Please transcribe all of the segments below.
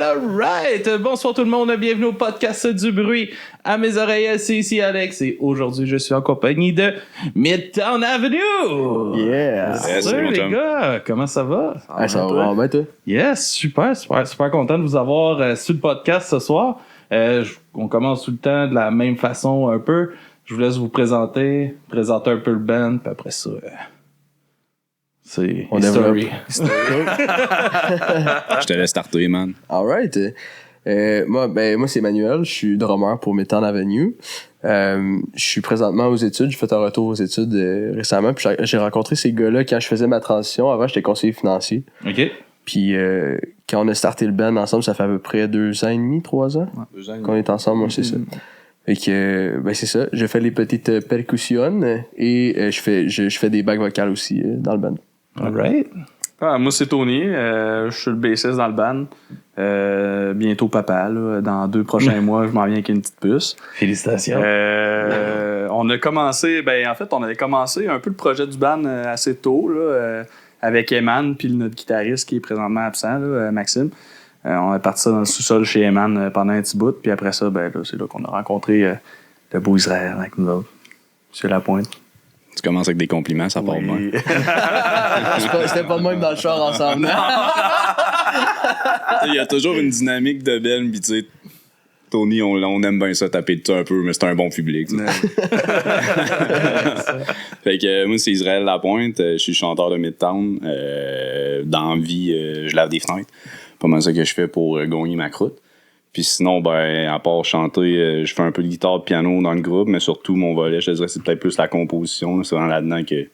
Alright! Bonsoir tout le monde, bienvenue au podcast du bruit. À mes oreilles, c'est ici Alex et aujourd'hui je suis en compagnie de Midtown Avenue! Yeah! Salut les gars, comment ça va? Ça va vraiment bien, toi? Yes, super content de vous avoir sur le podcast ce soir. On commence tout le temps de la même façon un peu. Je vous laisse vous présenter un peu le band, puis après ça... c'est History. Je te laisse starter, man. Alright. Moi, c'est Emmanuel. Je suis drummer pour Midtown Avenue. Je suis présentement aux études. J'ai fait un retour aux études récemment. Puis j'ai rencontré ces gars-là quand je faisais ma transition. Avant, j'étais conseiller financier. OK. Puis quand on a starté le band ensemble, ça fait à peu près 2 ans et demi, 3 ans qu'on est ensemble. Moi, c'est ça. Fait que, c'est ça. Je fais les petites percussions et je fais des bacs vocales aussi dans le band. Alright. Moi, c'est Tony. Je suis le bassiste dans le band. Bientôt papa. Là. Dans 2 prochains mois, je m'en viens avec une petite puce. Félicitations. On a commencé... on avait commencé un peu le projet du band assez tôt, là, avec Eman, puis notre guitariste qui est présentement absent, là, Maxime. On est parti ça dans le sous-sol chez Eman pendant un petit bout. Puis après ça, c'est là qu'on a rencontré le beau Israël avec nous autres. Sur la pointe. Tu commences avec des compliments, ça part bien. C'était pas de même dans le char ensemble. Il y a toujours une dynamique de belle, puis tu sais, Tony, on aime bien ça taper dessus un peu, mais c'est un bon public. Fait que moi, c'est Israël Lapointe, je suis chanteur de Midtown. Dans la vie, je lave des fenêtres. Pas mal ça que je fais pour gagner ma croûte. Puis sinon, à part chanter, je fais un peu de guitare de piano dans le groupe, mais surtout mon volet, je te dirais, c'est peut-être plus la composition. Là. C'est vraiment là-dedans que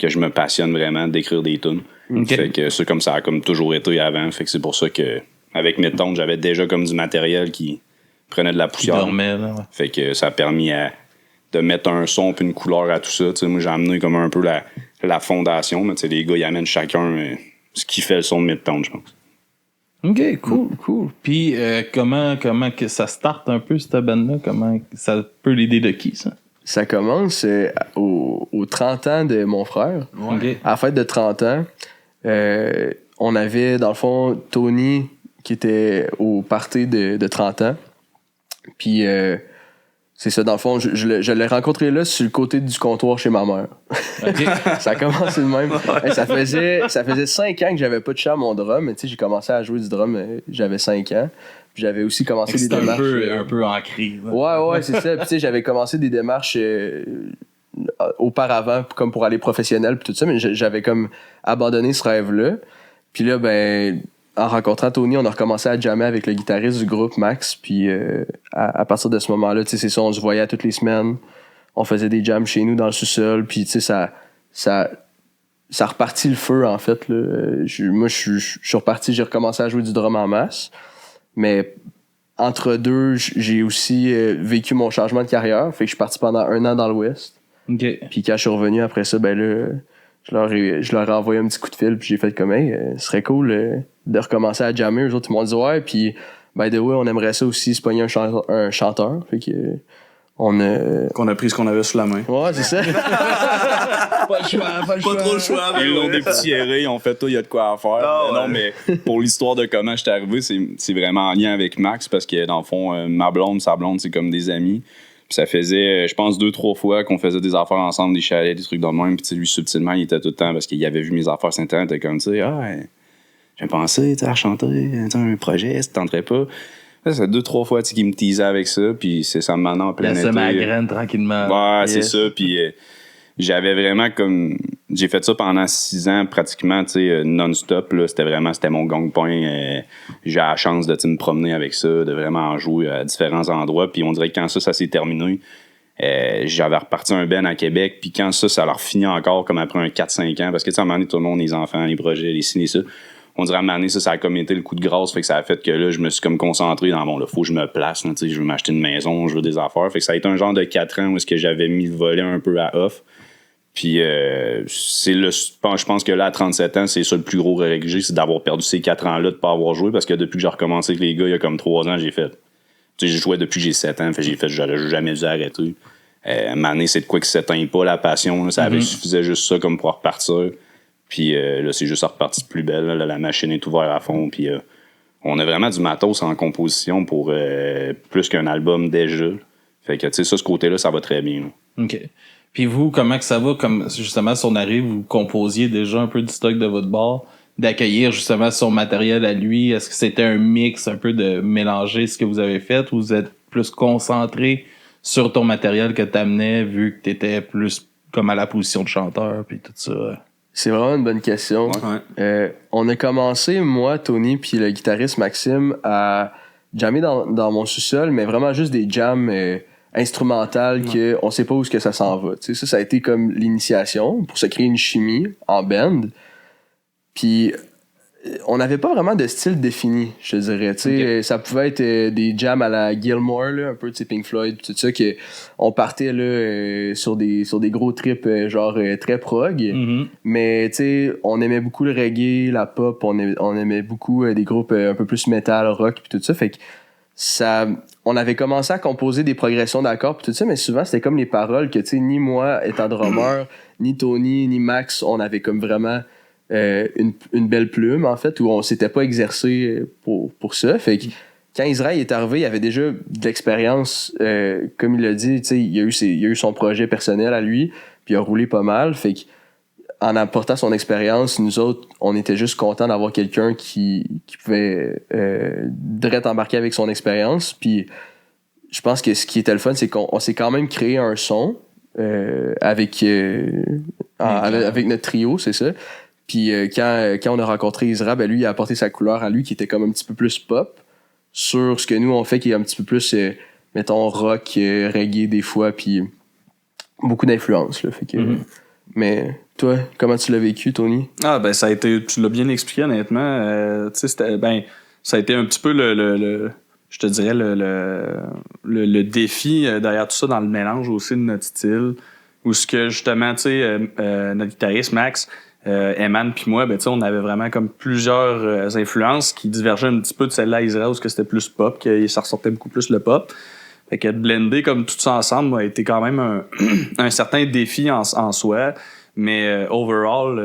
je me passionne vraiment d'écrire des tunes. Okay. Fait que c'est comme ça a comme toujours été avant. Fait que c'est pour ça que avec Midtown, j'avais déjà comme du matériel qui prenait de la poussière. Qui dormait, là. Fait que ça a permis de mettre un son puis une couleur à tout ça. T'sais, moi, j'ai amené comme un peu la fondation. Mais les gars, ils amènent chacun ce qui fait le son de Midtown, je pense. OK, cool. Puis comment que ça starte un peu cette band-là? Comment ça peut l'idée de qui, ça? Ça commence aux 30 ans de mon frère. Okay. À la fête de 30 ans, on avait, dans le fond, Tony qui était au party de 30 ans. Puis c'est ça, dans le fond, je l'ai rencontré là sur le côté du comptoir chez ma mère. Okay. Ça a commencé de même. Ouais. Ça faisait 5 ans que j'avais pas touché à mon drum. Mais tu sais, j'ai commencé à jouer du drum, j'avais 5 ans. Puis j'avais aussi commencé des démarches. Un peu ancré. Ouais, c'est ça. Puis tu sais, j'avais commencé des démarches auparavant, comme pour aller professionnel, puis tout ça. Mais j'avais comme abandonné ce rêve-là. Puis là, en rencontrant Tony, on a recommencé à jammer avec le guitariste du groupe, Max. Puis à partir de ce moment-là, tu sais, c'est ça, on se voyait toutes les semaines. On faisait des jams chez nous dans le sous-sol. Puis tu sais, ça repartit le feu, en fait. Là. Moi, je suis reparti, j'ai recommencé à jouer du drum en masse. Mais entre deux, j'ai aussi vécu mon changement de carrière. Fait que je suis parti pendant 1 an dans l'Ouest. Okay. Puis quand je suis revenu après ça, là, je leur ai envoyé un petit coup de fil. Puis j'ai fait comme, ce serait cool de recommencer à jammer. Eux autres, ils m'ont dit ouais. Puis, by the way, on aimerait ça aussi se pogner un chanteur. Fait que qu'on a pris ce qu'on avait sous la main. Ouais, c'est ça. Pas trop le choix. Ils l'ont dépoussiéré, ils ont fait il y a de quoi à faire. Non, mais pour l'histoire de comment je suis arrivé, c'est vraiment en lien avec Max parce que dans le fond, sa blonde, c'est comme des amis. Puis ça faisait, je pense, 2-3 fois qu'on faisait des affaires ensemble, des chalets, des trucs de même. Puis lui, subtilement, il était tout le temps parce qu'il avait vu mes affaires sur Internet. Il était comme, j'ai pensé à chanter un projet, ça te tenterait pas. Ça fait 2-3 fois qu'il me teasait avec ça, puis c'est ça maintenant en plein été. Laisse ma graine tranquillement. Ouais, yes. C'est ça, puis j'avais vraiment comme... J'ai fait ça pendant 6 ans pratiquement, tu sais, non-stop, là. C'était mon gang-point. J'ai la chance de me promener avec ça, de vraiment en jouer à différents endroits, puis on dirait que quand ça s'est terminé, j'avais reparti un band à Québec, puis quand ça leur finit encore comme après un 4-5 ans, parce que tu sais, à un moment donné, tout le monde, les enfants, les projets, les ciné, ça... On dirait à un moment donné, ça a comme été le coup de grâce, fait que ça a fait que là, je me suis comme concentré dans là, faut que je me place, là, je veux m'acheter une maison, je veux des affaires. Fait que ça a été un genre de 4 ans où est-ce que j'avais mis le volet un peu à off. Puis je pense que là, à 37 ans, c'est ça le plus gros regret que j'ai, c'est d'avoir perdu ces 4 ans-là de pas avoir joué, parce que depuis que j'ai recommencé avec les gars, il y a comme 3 ans, j'ai fait. Tu sais, j'ai joué depuis que j'ai 7 ans, j'aurais jamais dû arrêter. À un moment donné, c'est de quoi que s'éteint pas la passion, là, ça suffisait juste ça comme pour repartir. Puis là, c'est juste reparti de plus belle. Là, la machine est ouverte à fond. Puis on a vraiment du matos en composition pour plus qu'un album déjà. Fait que, tu sais, ça, ce côté-là, ça va très bien. Là. OK. Puis vous, comment que ça va? Comme, justement, si on arrive, vous composiez déjà un peu du stock de votre bar, d'accueillir, justement, son matériel à lui. Est-ce que c'était un mix un peu de mélanger ce que vous avez fait ou vous êtes plus concentré sur ton matériel que t'amenais vu que t'étais plus comme à la position de chanteur puis tout ça? C'est vraiment une bonne question. Ouais. On a commencé, moi, Tony, puis le guitariste Maxime, à jammer dans mon sous-sol, mais vraiment juste des jams instrumentales que on sait pas où est-ce que ça s'en va. Tu sais, ça a été comme l'initiation pour se créer une chimie en band. Puis on n'avait pas vraiment de style défini, je te dirais. Tu sais, ça pouvait être des jams à la Gilmour, là, un peu de Pink Floyd, tout ça, que on partait là sur des gros trips genre très prog. Mm-hmm. Mais tu sais, on aimait beaucoup le reggae, la pop, on aimait beaucoup des groupes un peu plus metal, rock, puis tout ça. Fait que ça, on avait commencé à composer des progressions d'accords puis tout ça, mais souvent c'était comme les paroles que tu sais, ni moi étant drummer, ni Tony, ni Max, on avait comme vraiment une belle plume en fait, où on s'était pas exercé pour ça. Fait que quand Israël est arrivé, il avait déjà de l'expérience, comme il l'a dit, tu sais, il a eu son projet personnel à lui, puis il a roulé pas mal. Fait que en apportant son expérience, nous autres, on était juste contents d'avoir quelqu'un qui pouvait direct embarquer avec son expérience. Puis je pense que ce qui était le fun, c'est qu'on s'est quand même créé un son avec notre trio, c'est ça. Puis quand on a rencontré Isra, ben lui, il a apporté sa couleur à lui qui était comme un petit peu plus pop sur ce que nous, on fait qui est un petit peu plus, mettons, rock, reggae des fois, puis beaucoup d'influence. Fait que, mais toi, comment tu l'as vécu, Tony? Ah, ben, ça a été, tu l'as bien expliqué, honnêtement. Tu sais, c'était, ben, ça a été un petit peu je te dirais, le défi derrière tout ça dans le mélange aussi de notre style. Où ce que, justement, tu sais, notre guitariste Max, Eman puis moi, ben, tu sais, on avait vraiment comme plusieurs influences qui divergeaient un petit peu de celle-là à Israël, où c'était plus pop, que ça ressortait beaucoup plus le pop. Fait que de blender comme tout ça ensemble a été quand même un certain défi en soi. Mais overall,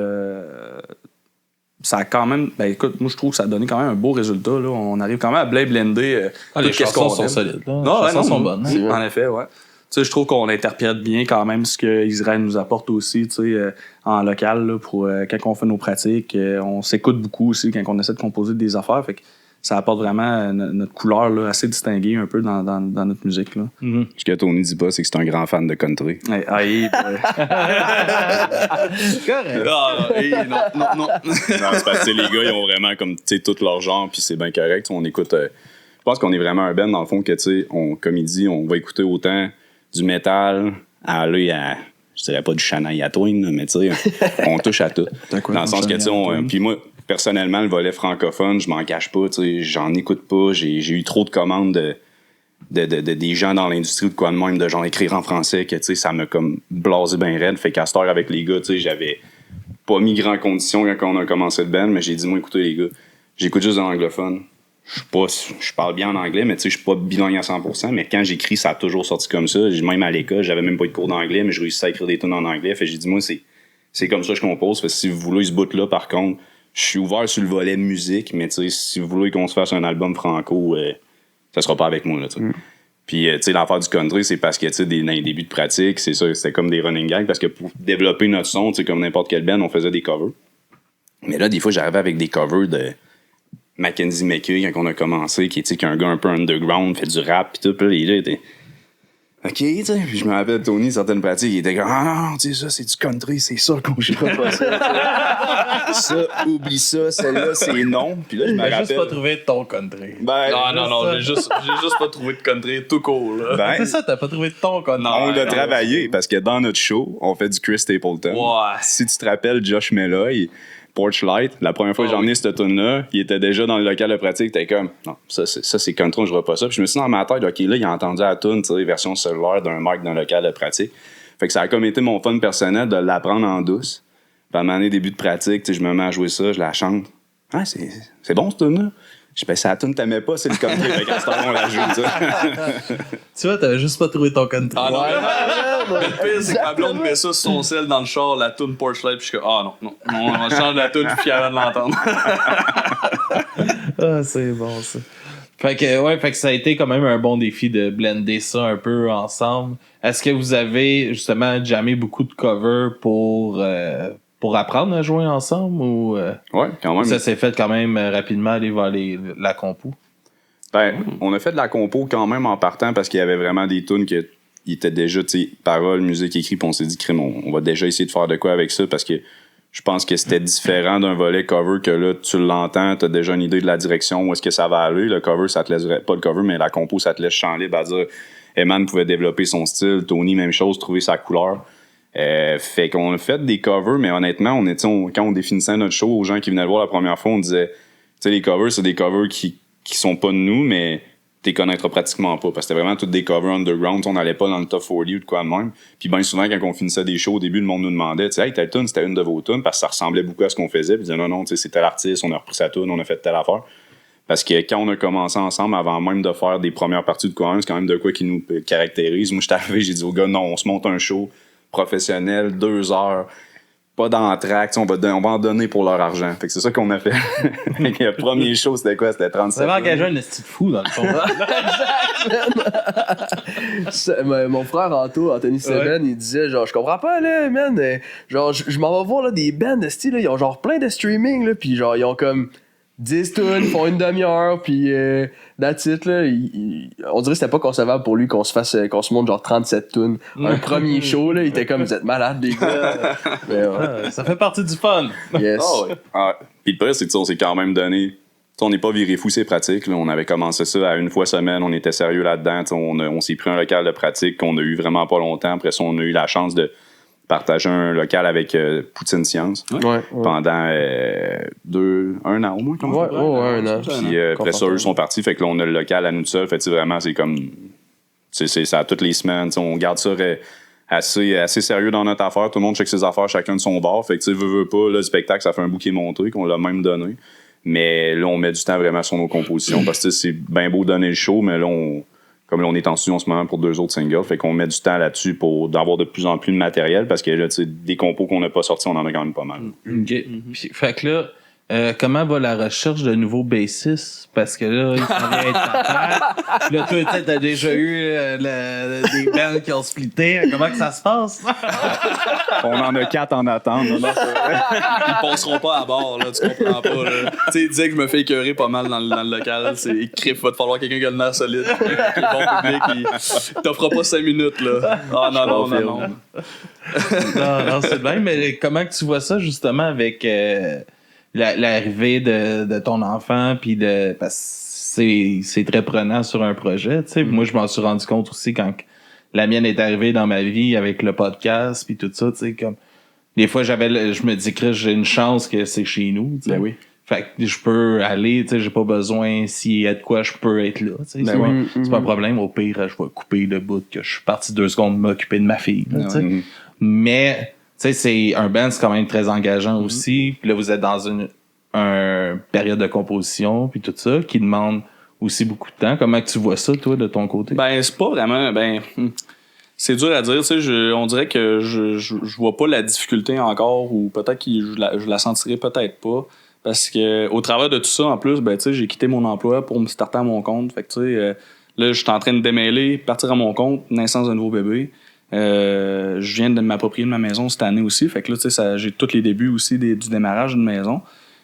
ça a quand même... Ben écoute, moi je trouve que ça a donné quand même un beau résultat. Là. On arrive quand même à blender les chansons sont solides. Là. Non, les chansons sont bonnes. Hein? En effet, ouais. Tu sais, je trouve qu'on interprète bien quand même ce que Israël nous apporte aussi, tu sais, en local, là, pour quand on fait nos pratiques. On s'écoute beaucoup aussi quand on essaie de composer des affaires. Fait que ça apporte vraiment notre couleur là, assez distinguée un peu dans notre musique. Là. Mm-hmm. Ce que Tony dit pas, c'est que c'est un grand fan de country. Hey, Correct. non. Non, c'est parce que les gars, ils ont vraiment comme, tu sais, tout leur genre, puis c'est bien correct. On écoute... je pense qu'on est vraiment un band, dans le fond, que, tu sais, comme il dit, on va écouter autant du métal à aller à... Je dirais pas du Shania Twain, mais tu sais, on touche à tout. Dans le sens que, tu sais, puis moi... Personnellement, le volet francophone, je m'en cache pas, tu sais, j'en écoute pas. J'ai eu trop de commandes des gens dans l'industrie de quoi de même, de genre écrire en français, que tu sais, ça m'a comme blasé bien raide. Fait qu'à cette heure avec les gars, tu sais, j'avais pas mis grand condition quand on a commencé le band, mais j'ai dit, moi, écoutez les gars, j'écoute juste de l'anglophone. Je parle bien en anglais, mais tu sais, je suis pas bilingue à 100%, mais quand j'écris, ça a toujours sorti comme ça. Même à l'école, j'avais même pas eu de cours d'anglais, mais je réussissais à écrire des tunes en anglais. Fait que j'ai dit, moi, c'est comme ça que je compose. Fait que si vous voulez ce bout-là, par contre, je suis ouvert sur le volet musique, mais tu sais, si vous voulez qu'on se fasse un album franco, ça sera pas avec moi, là, tu sais. Puis, tu sais, l'affaire du country, c'est parce que, tu sais, dans les débuts de pratique, c'est ça, c'était comme des running gags, parce que pour développer notre son, tu sais, comme n'importe quel band, on faisait des covers. Mais là, des fois, j'arrivais avec des covers de Mackenzie McKay, quand on a commencé, qui est un gars un peu underground, fait du rap, pis tout, pis là, les gars étaient... OK, tu sais, puis je me rappelle, Tony, certaines pratiques, il était comme, ah non, tu sais, ça, c'est du country, c'est ça qu'on jouera pas ça. Ça, oublie ça, celle-là, c'est non. Puis là, je me rappelle. J'ai juste pas trouvé ton country. Ben, Non, j'ai juste pas trouvé de country tout court, là. ben, C'est ça, t'as pas trouvé ton country. Non, on l'a non, travaillé parce que dans notre show, on fait du Chris Stapleton. Ouais. Si tu te rappelles, Josh Melloy, Porchlight, la première fois que j'ai emmené cette tune-là, il était déjà dans le local de pratique, t'es comme, non, ça c'est country, je vois pas ça. Puis je me suis dit dans ma tête, OK, là, il a entendu la tune, tu sais, version cellulaire d'un mec dans le local de pratique. Fait que ça a comme été mon fun personnel de l'apprendre en douce. Puis à un moment donné, début de pratique, tu sais, je me mets à jouer ça, je la chante. Ah, c'est bon, cette tune-là. Je dis, ben, ça la tune t'aimais pas, c'est le country. Fait qu'à ce temps-là, on la joue, tu sais. Tu vois, t'avais juste pas trouvé ton country. Ah non, mais le pire, c'est que ma blonde met ça sur son sel dans le char, la toune Porchlight, puis je suis comme, ah non, on change la toune, je suis fier de l'entendre. Ah, c'est bon, ça. Fait que ça a été quand même un bon défi de blender ça un peu ensemble. Est-ce que vous avez justement jammé beaucoup de covers pour apprendre à jouer ensemble ou Ouais, quand même. ça s'est fait quand même rapidement aller vers la compo? Ben, on a fait de la compo quand même en partant parce qu'il y avait vraiment des tunes qui étaient déjà, tu sais, paroles, musique, écrit, puis on s'est dit, crime, on va déjà essayer de faire de quoi avec ça parce que je pense que c'était différent d'un volet cover que là, tu l'entends, t'as déjà une idée de la direction, où est-ce que ça va aller. Le cover, ça te laisse, pas le cover, mais la compo, ça te laisse champ libre à dire, Eman pouvait développer son style, Tony, même chose, trouver sa couleur. Fait qu'on a fait des covers, mais honnêtement, quand on définissait notre show aux gens qui venaient le voir la première fois, on disait, tu sais, les covers, c'est des covers qui sont pas de nous, mais t'es connaîtras pratiquement pas, parce que c'était vraiment toutes des covers underground, on n'allait pas dans le top 40 ou de quoi de même. Puis bien souvent, quand on finissait des shows, au début, le monde nous demandait, tu sais, hey, telle tune, c'était une de vos tunes, parce que ça ressemblait beaucoup à ce qu'on faisait, puis ils disaient, non, tu sais, c'est tel artiste, on a repris sa tune, on a fait telle affaire. Parce que quand on a commencé ensemble, avant même de faire des premières parties de quoi, c'est quand même de quoi qui nous caractérise. Moi, j'étais arrivé, j'ai dit au gars, non, on se monte un show professionnel, 2 heures, pas d'entraque, on va en donner pour leur argent. Fait que c'est ça qu'on a fait. Le premier show, c'était quoi? C'était 37. Ça va engager un esti de fou, dans le fond. Mon frère Anthony Seven, il disait genre, je comprends pas là, man, genre je m'en vais voir là, des bands de style, là, ils ont genre plein de streaming là, puis genre ils ont comme 10 tunes, font une demi-heure, puis that's it là. On dirait que c'était pas concevable pour lui qu'on se monte genre 37 tunes. Un premier show là, il était comme, vous êtes malades les gars. Mais, ouais. Ça fait partie du fun. Yes. Oh, ouais. Puis le pire, c'est qu'on s'est quand même donné. T'sais, on n'est pas viré fou, c'est pratique. Là. On avait commencé ça à une fois semaine, on était sérieux là-dedans. On s'est pris un local de pratique qu'on a eu vraiment pas longtemps. Après ça, on a eu la chance de partager un local avec Poutine Science pendant 1 an au moins. Un an. Puis après ça, eux sont partis. Fait que là, on a le local à nous seuls. Fait que vraiment, c'est comme. C'est ça toutes les semaines. On garde ça assez sérieux dans notre affaire. Tout le monde check ses affaires, chacun de son bord. Fait que tu sais, veux pas, là, le spectacle, ça fait un bouquet monté qu'on l'a même donné. Mais là, on met du temps vraiment sur nos compositions parce que c'est bien beau donner le show, mais là, comme on est en studio en ce moment pour 2 autres singles, fait qu'on met du temps là-dessus pour d'avoir de plus en plus de matériel parce que là, tu sais, des compos qu'on n'a pas sortis, on en a quand même pas mal. OK. Puis, fait que là, comment va la recherche de nouveaux bassistes? Parce que là, il faudrait être capable. Puis là, toi, tu sais, t'as déjà eu des bands qui ont splitté. Comment que ça se passe? On en a 4 en attente. Ils passeront pas à bord, là, tu comprends pas. Tu sais, il disait que je me fais écœurer pas mal dans le local. C'est crif, va te falloir quelqu'un qui a le nerf solide. Le bon public, il t'offre pas 5 minutes, là. Ah non. Non, c'est bien, mais comment que tu vois ça, justement, avec l'arrivée de ton enfant, puis parce que c'est très prenant sur un projet, tu sais. Moi, je m'en suis rendu compte aussi quand la mienne est arrivée dans ma vie avec le podcast, puis tout ça, tu sais, comme des fois, je me dis que j'ai une chance que c'est chez nous, tu sais. Ben oui. Fait que je peux aller, tu sais, j'ai pas besoin, s'il y a de quoi, je peux être là, tu sais. C'est pas un problème, au pire, je vais couper le bout que je suis parti 2 secondes m'occuper de ma fille, là, tu sais. Mais, tu sais, c'est un band, c'est quand même très engageant aussi. Puis là, vous êtes dans une période de composition, puis tout ça, qui demande aussi beaucoup de temps. Comment tu vois ça, toi, de ton côté? Ben, c'est pas vraiment. C'est dur à dire, tu sais, on dirait que je vois pas la difficulté encore, ou peut-être que je la sentirai peut-être pas. Parce que au travers de tout ça, en plus, ben, tu sais, j'ai quitté mon emploi pour me starter à mon compte. Fait que, tu sais, là, je suis en train de démêler, partir à mon compte, naissance d'un nouveau bébé. Je viens de m'approprier de ma maison cette année aussi. Fait que là, tu sais, j'ai tous les débuts aussi du démarrage d'une maison.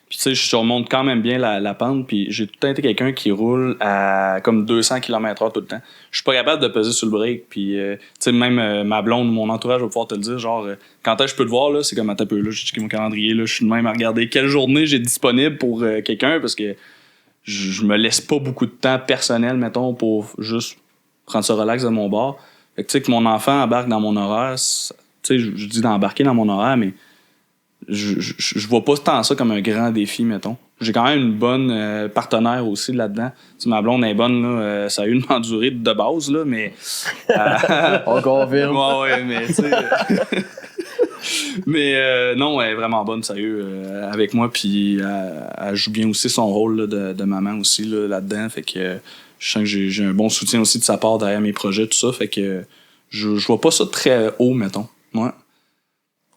Puis, tu sais, je remonte quand même bien la pente. Puis, j'ai tout le temps été quelqu'un qui roule à comme 200 km/h tout le temps. Je suis pas capable de peser sur le break. Puis, tu sais, même ma blonde, mon entourage va pouvoir te le dire. Genre, quand est-ce que je peux te voir, là, c'est comme à taper. Là, j'ai checké mon calendrier. Là, je suis de même à regarder quelle journée j'ai disponible pour quelqu'un. Parce que je me laisse pas beaucoup de temps personnel, mettons, pour juste prendre ça relax de mon bord. Fait que, tu sais, que mon enfant embarque dans mon horaire, tu sais, je dis d'embarquer dans mon horaire, mais je vois pas tant ça comme un grand défi, mettons. J'ai quand même une bonne partenaire aussi là-dedans. Tu sais, ma blonde est bonne, là, ça a eu une endurée de base, là, mais... On confirme. Ouais, mais tu sais... mais non, elle est vraiment bonne, sérieux, avec moi, puis elle joue bien aussi son rôle là, de maman aussi là-dedans, fait que... Je sens que j'ai un bon soutien aussi de sa part derrière mes projets, tout ça. Fait que je vois pas ça très haut, mettons. Ouais.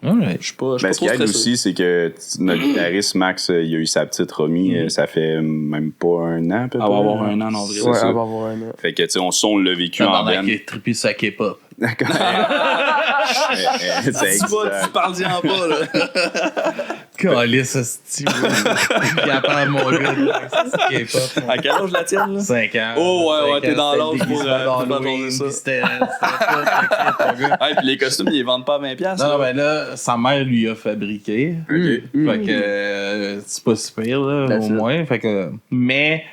Ouais. Je suis pas Ce qui trop aide stressé. aussi, c'est que notre guitariste Max, il a eu sa petite Romy, ça fait même pas un an, peut-être. Elle va avoir un an en avril. C'est Ouais, ça. on va avoir un an. Fait que, tu sais, on l'a vécu en Pendant band. qu'il est trippé sur la K-pop. D'accord. C'est exact. Tu parles-en pas, là. Calisse, ce style. Puis après, mon gars, c'est K-pop. À quel âge la tienne, là? 5 ans. Oh, ouais, ouais, 5 ans, t'es dans c'était l'âge le pour, déguisement pour d'Halloween, jaser ça. puis c'était ça, mon gars. Hey, puis les costumes, ils les vendent pas à 20$. Non, ben là, sa mère lui a fabriqué. Fait que c'est pas super, là, That's au it. moins. Fait que. Mais.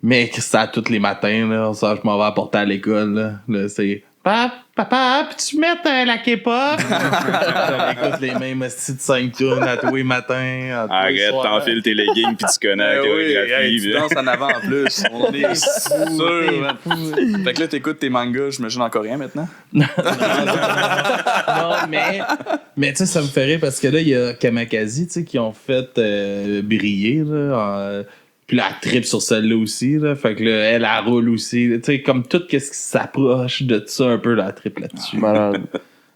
Mais que c'est à tous les matins, là. Ça, je m'en vais apporter à l'école, là. Là, c'est. Papa, peux-tu mettre la K-pop? On écoute les mêmes hosties de 5 tunes à tous les matins. À tous les Arrête, soirs. t'enfiles tes leggings puis tu connais la oui, chorégraphie. hey, tu puis- danses en avant en plus. On est sûr, man. Fait que là, t'écoutes tes mangas, j'imagine en coréen maintenant. Non, mais tu sais, ça me fait rire parce que là, il y a Kamakazi, tu sais, qui ont fait briller, là. Puis là, elle tripe sur celle-là aussi, là. Fait que là, elle roule aussi. Tu sais, comme tout ce qui s'approche de ça un peu, là, elle tripe là-dessus. Malade.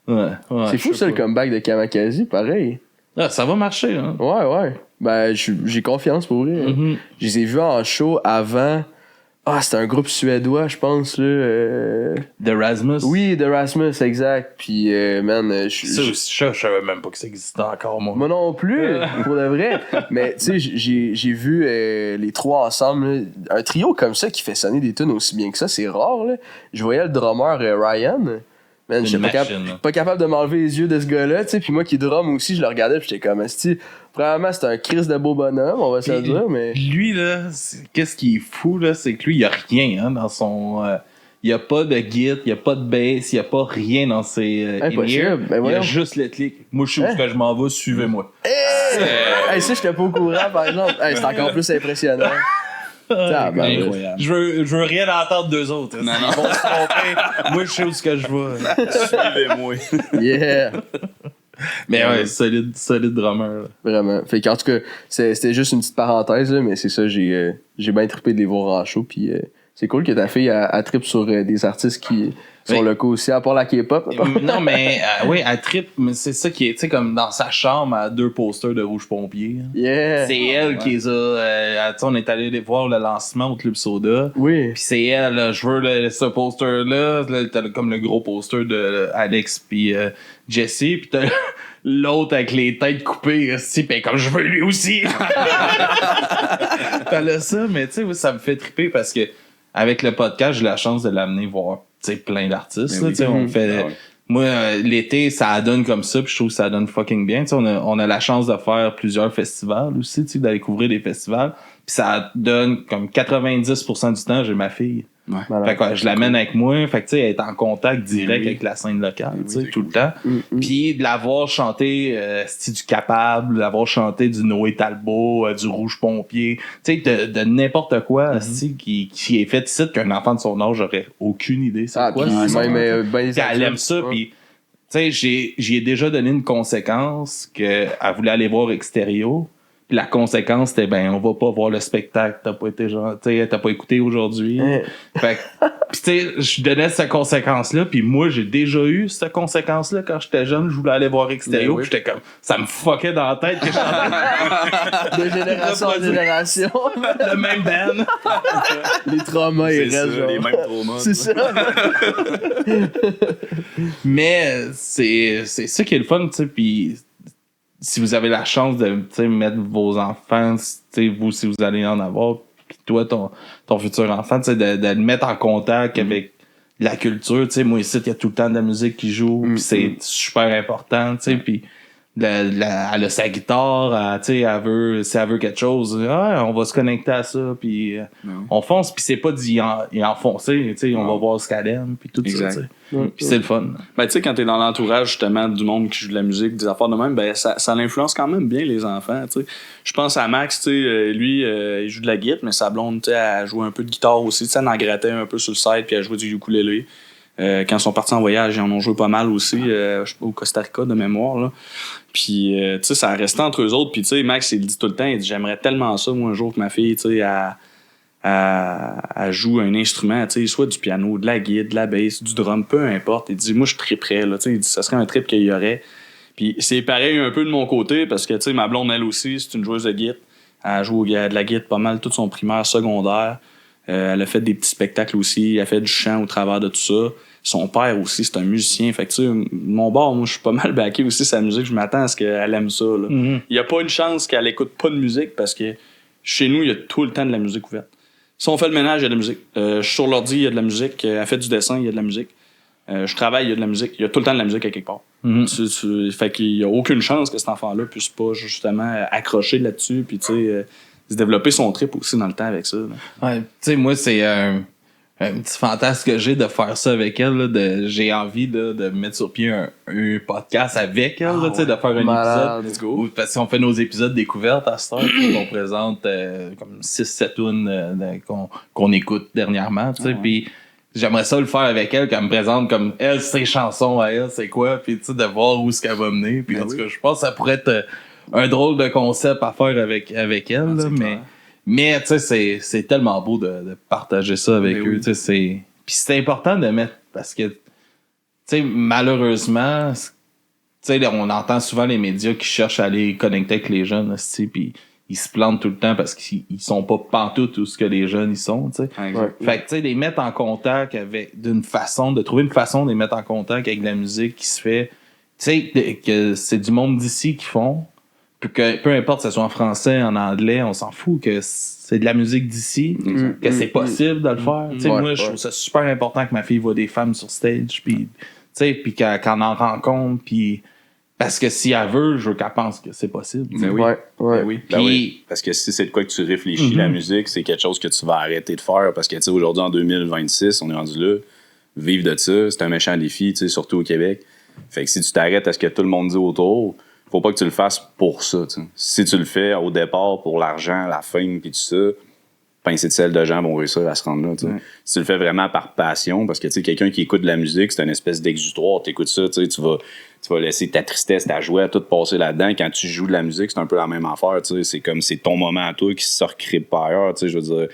Ouais, C'est fou, ça, le comeback de Kamakazi, pareil. Ah, ça va marcher, hein. Ouais. Ben, j'ai confiance pour vrai. Mhm. Je les ai vus en show avant. Ah, c'était un groupe suédois, je pense, là. De Rasmus. Oui, de Rasmus, exact. Puis, man, Ça, je savais même pas que ça existait encore, moi. moi non plus, pour de vrai. Mais, tu sais, j'ai vu les trois ensemble. Là. Un trio comme ça qui fait sonner des tunes aussi bien que ça, c'est rare. Là. Je voyais le drummer Ryan. Man, C'est une j'étais machine, là. pas capable de m'enlever les yeux de ce gars-là. Tu sais, puis moi qui drum aussi, je le regardais. Puis j'étais comme, premièrement, c'est un Chris de beau bonhomme, on va se le Puis, dire. Mais lui, là, qu'est-ce qui est fou, là, c'est que lui, il y a rien, hein, dans son. Il y a pas de git, il y a pas de bass, il y a pas rien dans ses Impossible, in-ear. ben Il y a voyons. juste le clic. Moi, je sais où est-ce que je m'en vais, suivez-moi. hey, ça, j'étais pas au courant, par exemple. Hey, c'est encore plus impressionnant. Tabarnak. Incroyable. Je veux rien entendre d'eux autres. Ils vont se tromper. Moi, je sais où est-ce que je vais. Suivez-moi. Yeah. Mais ouais, solide drummer. Là. Vraiment. Fait qu'en tout cas, c'était juste une petite parenthèse, là, mais c'est ça, j'ai bien trippé de les voir en show. Puis c'est cool que ta fille elle trippe sur des artistes qui sont Oui. locaux aussi, à part la K-pop. Non, mais oui, elle trippe, mais c'est ça qui est, tu sais, comme dans sa chambre, elle a 2 posters de Rouge Pompier. Yeah. C'est elle qui les a. Tu sais, on est allé les voir le lancement au Club Soda. Oui. Puis c'est elle, là, je veux ce poster-là. Là, t'as comme le gros poster de Alex puis Jesse. Puis t'as l'autre avec les têtes coupées. Puis comme je veux lui aussi. T'as là ça, mais tu sais, oui, ça me fait triper parce que avec le podcast, j'ai la chance de l'amener voir plein d'artistes. Mais Là, oui. tu sais, on fait. Ah ouais. Moi, l'été, ça donne comme ça, puis je trouve que ça donne fucking bien. Tu sais, on a la chance de faire plusieurs festivals aussi, tu sais, d'aller couvrir des festivals. Puis ça donne comme 90% du temps, j'ai ma fille. Malade. Fait que je l'amène avec moi. Fait que tu sais, elle est en contact direct Oui. avec la scène locale, tu sais, c'est tout le temps. Puis de l'avoir chanté du Capable, de l'avoir chanté du Noé Talbot, du Rouge Pompier, tu sais, de n'importe quoi qui est fait ici qu'un enfant de son âge aurait aucune idée. C'est Ah, quoi puis ça? même ben les Puis elle aime adultes, ça, ouais. puis tu sais, j'y ai déjà donné une conséquence qu'elle voulait aller voir Extérieur. Puis la conséquence, c'était, ben, on va pas voir le spectacle, t'as pas été genre, tu sais, t'as pas écouté aujourd'hui. Hein. Fait que, pis tu sais, je donnais cette conséquence-là, puis moi, j'ai déjà eu cette conséquence-là quand j'étais jeune, je voulais aller voir Extérieur, Ben oui. puis j'étais comme, ça me fuckait dans la tête que j'étais De génération en génération. le même band. Les traumas, C'est ils ça, restent, genre. les mêmes traumas. C'est ça. Mais c'est ça qui est le fun, tu sais, puis si vous avez la chance de, tu sais, mettre vos enfants, tu sais, vous, si vous allez en avoir, puis toi, ton futur enfant, tu sais, de le mettre en contact avec la culture, tu sais, moi ici, il y a tout le temps de la musique qui joue, puis c'est super important, tu sais, puis elle a sa guitare, tu sais, si elle veut quelque chose, on va se connecter à ça, puis on fonce, puis c'est pas d'y enfoncer, tu sais, on va voir ce qu'elle aime, puis tout Exact. ça, tu sais. Puis c'est le fun. Ben, tu sais, quand t'es dans l'entourage, justement, du monde qui joue de la musique, des affaires de même, ben, ça l'influence quand même bien les enfants, tu sais. Je pense à Max, tu sais, lui, il joue de la guitare, mais sa blonde, tu sais, elle joue un peu de guitare aussi, tu sais, elle en grattait un peu sur le site, puis elle jouait du ukulélé. Quand ils sont partis en voyage, ils en ont joué pas mal aussi, je sais pas, au Costa Rica de mémoire, là. Puis, tu sais, ça restait entre eux autres, puis tu sais, Max, il dit tout le temps, il dit, j'aimerais tellement ça, moi, un jour, que ma fille, tu sais, elle joue un instrument, tu sais, soit du piano, de la guitare, de la bass, du drum, peu importe. Il dit, moi, je triperais, là, tu sais, il dit, ça serait un trip qu'il y aurait. Puis c'est pareil un peu de mon côté, parce que, tu sais, ma blonde, elle aussi, c'est une joueuse de guitare. Elle joue de la guitare pas mal toute son primaire, secondaire. Elle a fait des petits spectacles aussi. Elle a fait du chant au travers de tout ça. Son père aussi, c'est un musicien. Fait que, tu sais, mon bord, moi, je suis pas mal backé aussi sa musique. Je m'attends à ce qu'elle aime ça, là. Mhm. Il y a pas une chance qu'elle écoute pas de musique parce que chez nous, il y a tout le temps de la musique ouverte. Si on fait le ménage, il y a de la musique. Je suis sur l'ordi, il y a de la musique. Elle fait du dessin, il y a de la musique. Je travaille, il y a de la musique. Il y a tout le temps de la musique à quelque part. Mhm. Fait qu'il y a aucune chance que cet enfant-là puisse pas justement accrocher là-dessus puis tu sais se développer son trip aussi dans le temps avec ça. Là. Ouais, tu sais, moi, c'est un petit fantasme que j'ai de faire ça avec elle. Là, j'ai envie là, de mettre sur pied un podcast avec elle, là, tu sais, de faire un Malade. épisode. Parce qu'on fait nos épisodes découvertes à cette heure, puis on présente comme 6-7 tunes qu'on écoute dernièrement. Tu sais, puis j'aimerais ça le faire avec elle, qu'elle me présente comme elle, ses chansons à elle, c'est quoi, puis tu sais, de voir où est-ce qu'elle va mener. Puis en tout cas, je pense que ça pourrait être un drôle de concept à faire avec elle, là, mais tu sais, c'est tellement beau de partager ça avec eux. Tu sais, puis c'est important de mettre, parce que, tu sais, malheureusement, tu sais, on entend souvent les médias qui cherchent à aller connecter avec les jeunes, tu sais, puis ils se plantent tout le temps parce qu'ils sont pas pantoute où ce que les jeunes ils sont, tu sais. Ouais. Fait que, tu sais, les mettre en contact de trouver une façon de les mettre en contact avec de la musique qui se fait, tu sais, que c'est du monde d'ici qui font, puis que peu importe que ce soit en français, en anglais, on s'en fout que c'est de la musique d'ici, que c'est possible de le faire. Tu sais, moi, je trouve ça super important que ma fille voit des femmes sur stage, puis, tu sais, puis qu'elle en rencontre, puis parce que si elle veut, je veux qu'elle pense que c'est possible. Ben oui. Ouais. Ben oui. Ben Puis- oui. Parce que si c'est de quoi que tu réfléchis, la musique, c'est quelque chose que tu vas arrêter de faire. Parce que, tu sais, aujourd'hui, en 2026, on est rendu là. Vivre de ça, c'est un méchant défi, tu sais, surtout au Québec. Fait que si tu t'arrêtes à ce que tout le monde dit autour, faut pas que tu le fasses pour ça, tu sais. Si tu le fais au départ pour l'argent, la fame, puis tout ça, pincée de sel de gens vont réussir à se rendre là, tu sais. Si tu le fais vraiment par passion, parce que, tu sais, quelqu'un qui écoute de la musique, c'est une espèce d'exutoire. T'écoutes ça, tu sais, tu vas laisser ta tristesse, ta joie, tout passer là-dedans. Quand tu joues de la musique, c'est un peu la même affaire, tu sais. C'est comme, c'est ton moment à toi qui se recrée pas ailleurs, tu sais. Je veux dire,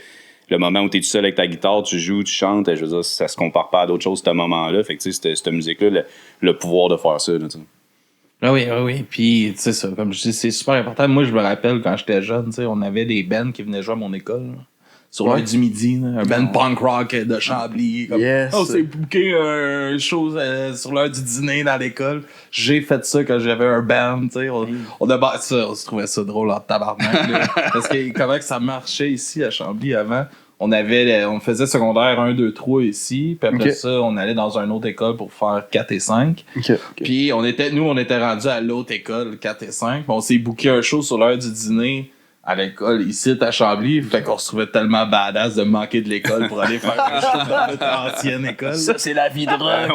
le moment où t'es tout seul avec ta guitare, tu joues, tu chantes, je veux dire, ça se compare pas à d'autres choses, ce moment-là. Fait que, tu sais, cette musique-là, le pouvoir de faire ça, là, tu sais. Ah oui, ah oui. Puis, tu sais, ça, comme je dis, c'est super important. Moi, je me rappelle quand j'étais jeune, tu sais, on avait des bands qui venaient jouer à mon école, là, sur l'heure du midi, là, un band punk rock de Chambly. Comme, Yes. on s'est booké un show sur l'heure du dîner dans l'école. J'ai fait ça quand j'avais un band, tu sais. On se trouvait ça drôle en tabarnak, là. Parce que comment que ça marchait ici à Chambly avant? On faisait secondaire 1, 2, 3 ici, puis après ça, on allait dans une autre école pour faire 4 et 5. Puis on était rendus à l'autre école, 4 et 5. Puis on s'est booké un show sur l'heure du dîner à l'école ici à Chambly. Fait qu'on se trouvait tellement badass de manquer de l'école pour aller faire un show dans notre ancienne école. Ça, c'est la vie de rock.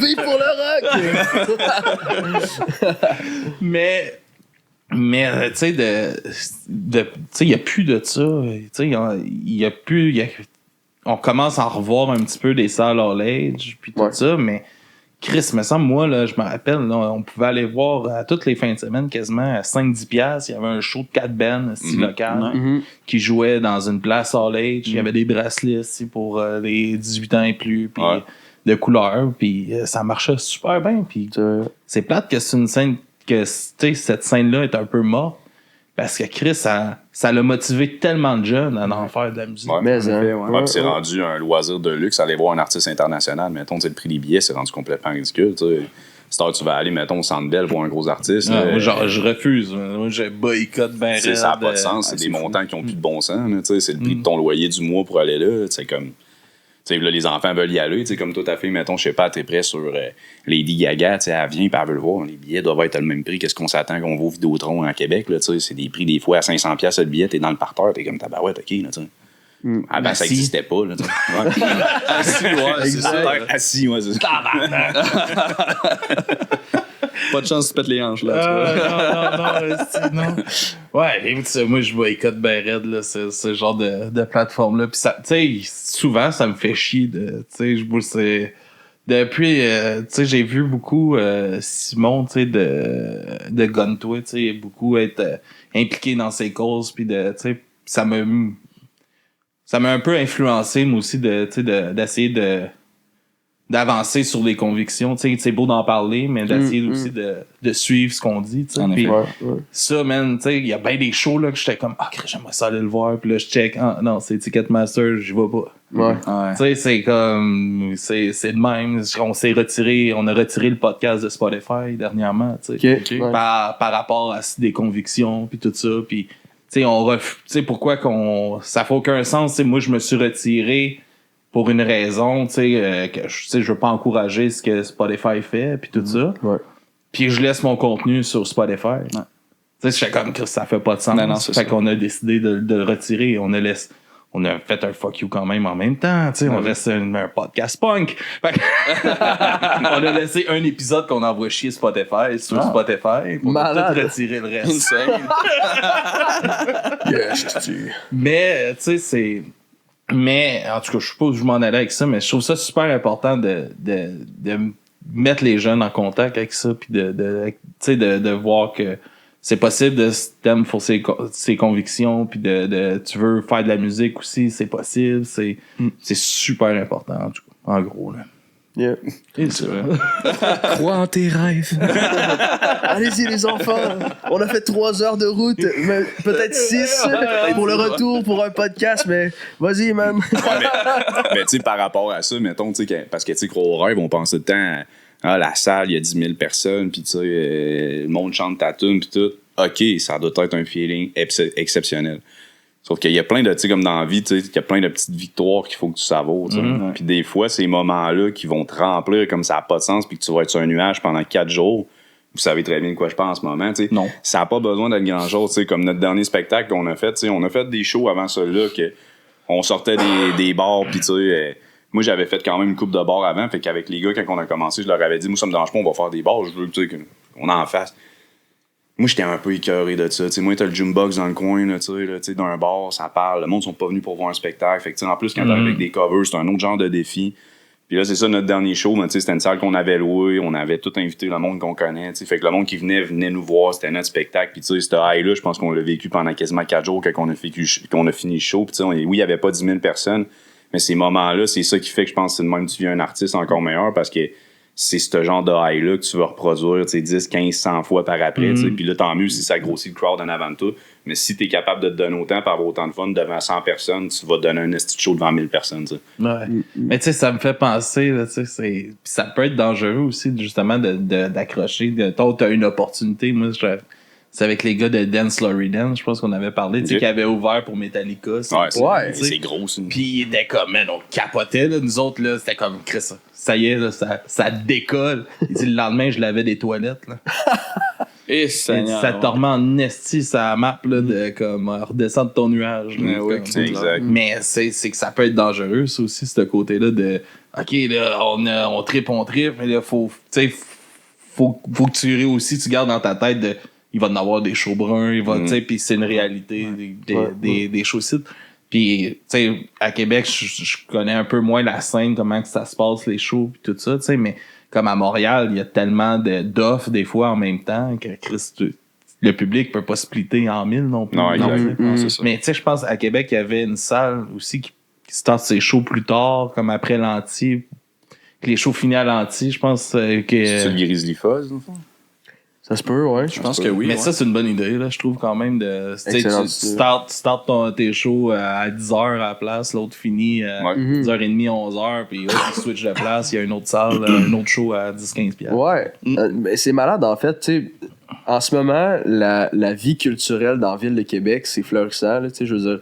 Vive pour le rock! Mais tu sais, tu sais, il y a plus de ça. Tu sais, il y a plus. On commence à en revoir un petit peu des salles all age, puis tout ça, mais Chris, me semble, moi, là, je me rappelle, là, on pouvait aller voir à toutes les fins de semaine, quasiment à 5-10$. Il y avait un show de 4 bands, style local, qui jouait dans une place all age. Il y avait des bracelets aussi pour les 18 ans et plus, puis de couleurs, puis ça marchait super bien. Puis c'est plate que c'est une scène que, tu sais, cette scène-là est un peu morte. Parce que Chris, ça l'a motivé tellement de jeunes à en faire de la musique. Ouais, Mais, puis c'est rendu un loisir de luxe, aller voir un artiste international. Mettons, tu sais, le prix des billets, c'est rendu complètement ridicule. Tu sais. C'est tu vas aller, mettons, au Centre Bell voir un gros artiste. Moi, genre, je refuse. Moi, je boycotte ben raide. Ça n'a pas de sens. C'est des montants qui n'ont plus de bon sens. Là, tu sais, c'est le prix de ton loyer du mois pour aller là. C'est comme... Tu sais, là, les enfants veulent y aller. Tu sais, comme toi, ta fille, mettons, je sais pas, t'es prêt sur Lady Gaga. Tu sais, elle vient et elle veut le voir. Les billets doivent être le même prix qu'est-ce qu'on s'attend qu'on va au Vidéotron en Québec. Là, tu sais, c'est des prix des fois à 500$ le billet. T'es dans le parterre. T'es comme tabarouette, OK. Là, tu sais. Ah ben, ça existait pas. Là, tu sais. Assis, ouais, c'est ça. Assis, ouais, c'est ça. Pas de chance de pète les hanches, là. non. Ouais, limite, moi, je boycotte ben raide, là, ce genre de plateforme-là. Puis ça, tu sais, souvent, ça me fait chier de, tu sais, c'est... Depuis, tu sais, j'ai vu beaucoup Simon, tu sais, de Guntoy, tu sais, beaucoup être impliqué dans ses causes, puis de, tu sais, ça me... ça m'a un peu influencé, moi aussi, d'essayer d'avancer sur les convictions. Tu sais, c'est beau d'en parler, mais d'essayer aussi de suivre ce qu'on dit. Tu sais. En Puis, effet. ça, man, tu sais, il y a bien des shows là, que j'étais comme, j'aimerais ça aller le voir. Puis là, je check, non, c'est Ticketmaster, j'y vais pas. Ouais. Tu sais, c'est comme, c'est de même. On a retiré le podcast de Spotify dernièrement, tu sais. Ok. Ouais. Par rapport à des convictions, puis tout ça. Puis, tu sais, pourquoi ça fait aucun sens. Tu sais, moi, je me suis retiré pour une raison, tu sais, que je veux pas encourager ce que Spotify fait, puis tout ça. Ouais. Puis je laisse mon contenu sur Spotify. Tu sais, je fais comme que ça fait pas de sens. Non, c'est fait ça. qu'on a décidé de le retirer. On a fait un fuck you quand même en même temps. Tu sais, on reste un podcast punk. Fait que on a laissé un épisode qu'on envoie chier Spotify sur Spotify. On a Malade. tout retiré le reste. Insane. Mais, tu sais, Mais, en tout cas, je sais pas où je m'en allais avec ça, mais je trouve ça super important de mettre les jeunes en contact avec ça, puis de voir que c'est possible de t'aimer pour ses convictions, puis tu veux faire de la musique aussi, c'est possible, c'est super important, en tout cas, en gros, là. Yeah. Et c'est vrai. Crois en tes rêves. Allez-y les enfants, on a fait 3 heures de route, mais peut-être 6 pour le retour pour un podcast, mais vas-y man. Mais tu sais, par rapport à ça, mettons, tu sais, parce que tu sais, gros rêve, on pense tout le temps à la salle, il y a 10 000 personnes, puis tu sais, le monde chante ta tune, puis tout. OK, ça doit être un feeling exceptionnel. Sauf qu'il y a plein de, tu sais, comme dans la vie, tu sais, il y a plein de petites victoires qu'il faut que tu savoures, tu sais. Puis des fois, ces moments-là qui vont te remplir comme ça n'a pas de sens, puis que tu vas être sur un nuage pendant 4 jours, vous savez très bien de quoi je pense en ce moment, tu sais. Non. Ça n'a pas besoin d'être grand-chose, tu sais, comme notre dernier spectacle qu'on a fait, tu sais, on a fait des shows avant celui-là que on sortait des bars, puis tu sais, moi, j'avais fait quand même une coupe de bars avant, fait qu'avec les gars, quand on a commencé, je leur avais dit, moi, ça me dérange pas, on va faire des bars, je veux, tu sais, qu'on en fasse. Moi, j'étais un peu écœuré de ça. T'sais, moi, t'as le jukebox dans le coin, là, t'sais, d'un bar, ça parle. Le monde sont pas venus pour voir un spectacle. Fait que, en plus, quand t'arrives avec des covers, c'est un autre genre de défi. Puis là, c'est ça, notre dernier show. Mais, c'était une salle qu'on avait louée. On avait tout invité le monde qu'on connaît. T'sais. Fait que le monde qui venait ce voir. C'était notre spectacle. Puis, ce high-là, je pense qu'on l'a vécu pendant quasiment 4 jours quand on a fini le show. Puis, oui, il y avait pas 10 000 personnes. Mais ces moments-là, c'est ça qui fait que je pense que c'est de même tu deviens un artiste encore meilleur parce que c'est ce genre de high-là que tu vas reproduire 10, 15, 100 fois par après. Puis là, tant mieux si ça grossit le crowd en avant de toi. Mais si t'es capable de te donner autant par avoir autant de fun devant 100 personnes, tu vas donner un esti de show devant 1000 personnes. T'sais. Ouais. Mais tu sais, ça me fait penser, là, tu sais, puis ça peut être dangereux aussi, justement, d'accrocher. T'as une opportunité. Moi, c'est avec les gars de Dance Lory Dance, je pense qu'on avait parlé, tu sais, qui avaient ouvert pour Metallica. C'est gros, ça. Puis il était comme, man, on capotait, là. Nous autres, là, c'était comme, Chris, ça y est, là, ça décolle. Il dit, le lendemain, je lavais des toilettes, là. Et Ça te remet en esti sa map, là, de comme redescendre ton nuage. Là, oui, comme, c'est exact. Mais c'est que ça peut être dangereux, ça aussi, ce côté-là de OK, là, on tripe, mais là, faut que tu aussi, tu gardes dans ta tête de il va en avoir des shows bruns, il va, tu sais, puis c'est une réalité des shows sites. Puis, tu sais, à Québec, je connais un peu moins la scène, comment que ça se passe, les shows, puis tout ça, tu sais, mais comme à Montréal, il y a tellement d'offres des fois en même temps que le public peut pas splitter en 1000 non plus. Non, exact. Non, c'est ça. Mais tu sais, je pense à Québec, il y avait une salle aussi qui start ses shows plus tard, comme après l'Anti, que les shows finis à l'Anti, je pense que... C'est le Grizzly Fuzz, dans le fond? Ça se peut, ouais. Je pense que oui. Mais ouais. ça, c'est une bonne idée, là, je trouve quand même. Tu Excellent. start tes shows à 10h à la place, l'autre finit à 10h30, 11h, puis tu switch de place, il y a une autre salle, un autre show à 10-15$. Ouais. Mais c'est malade, en fait. Tu sais, en ce moment, la vie culturelle dans la ville de Québec, c'est florissant. Là, tu sais, je veux dire,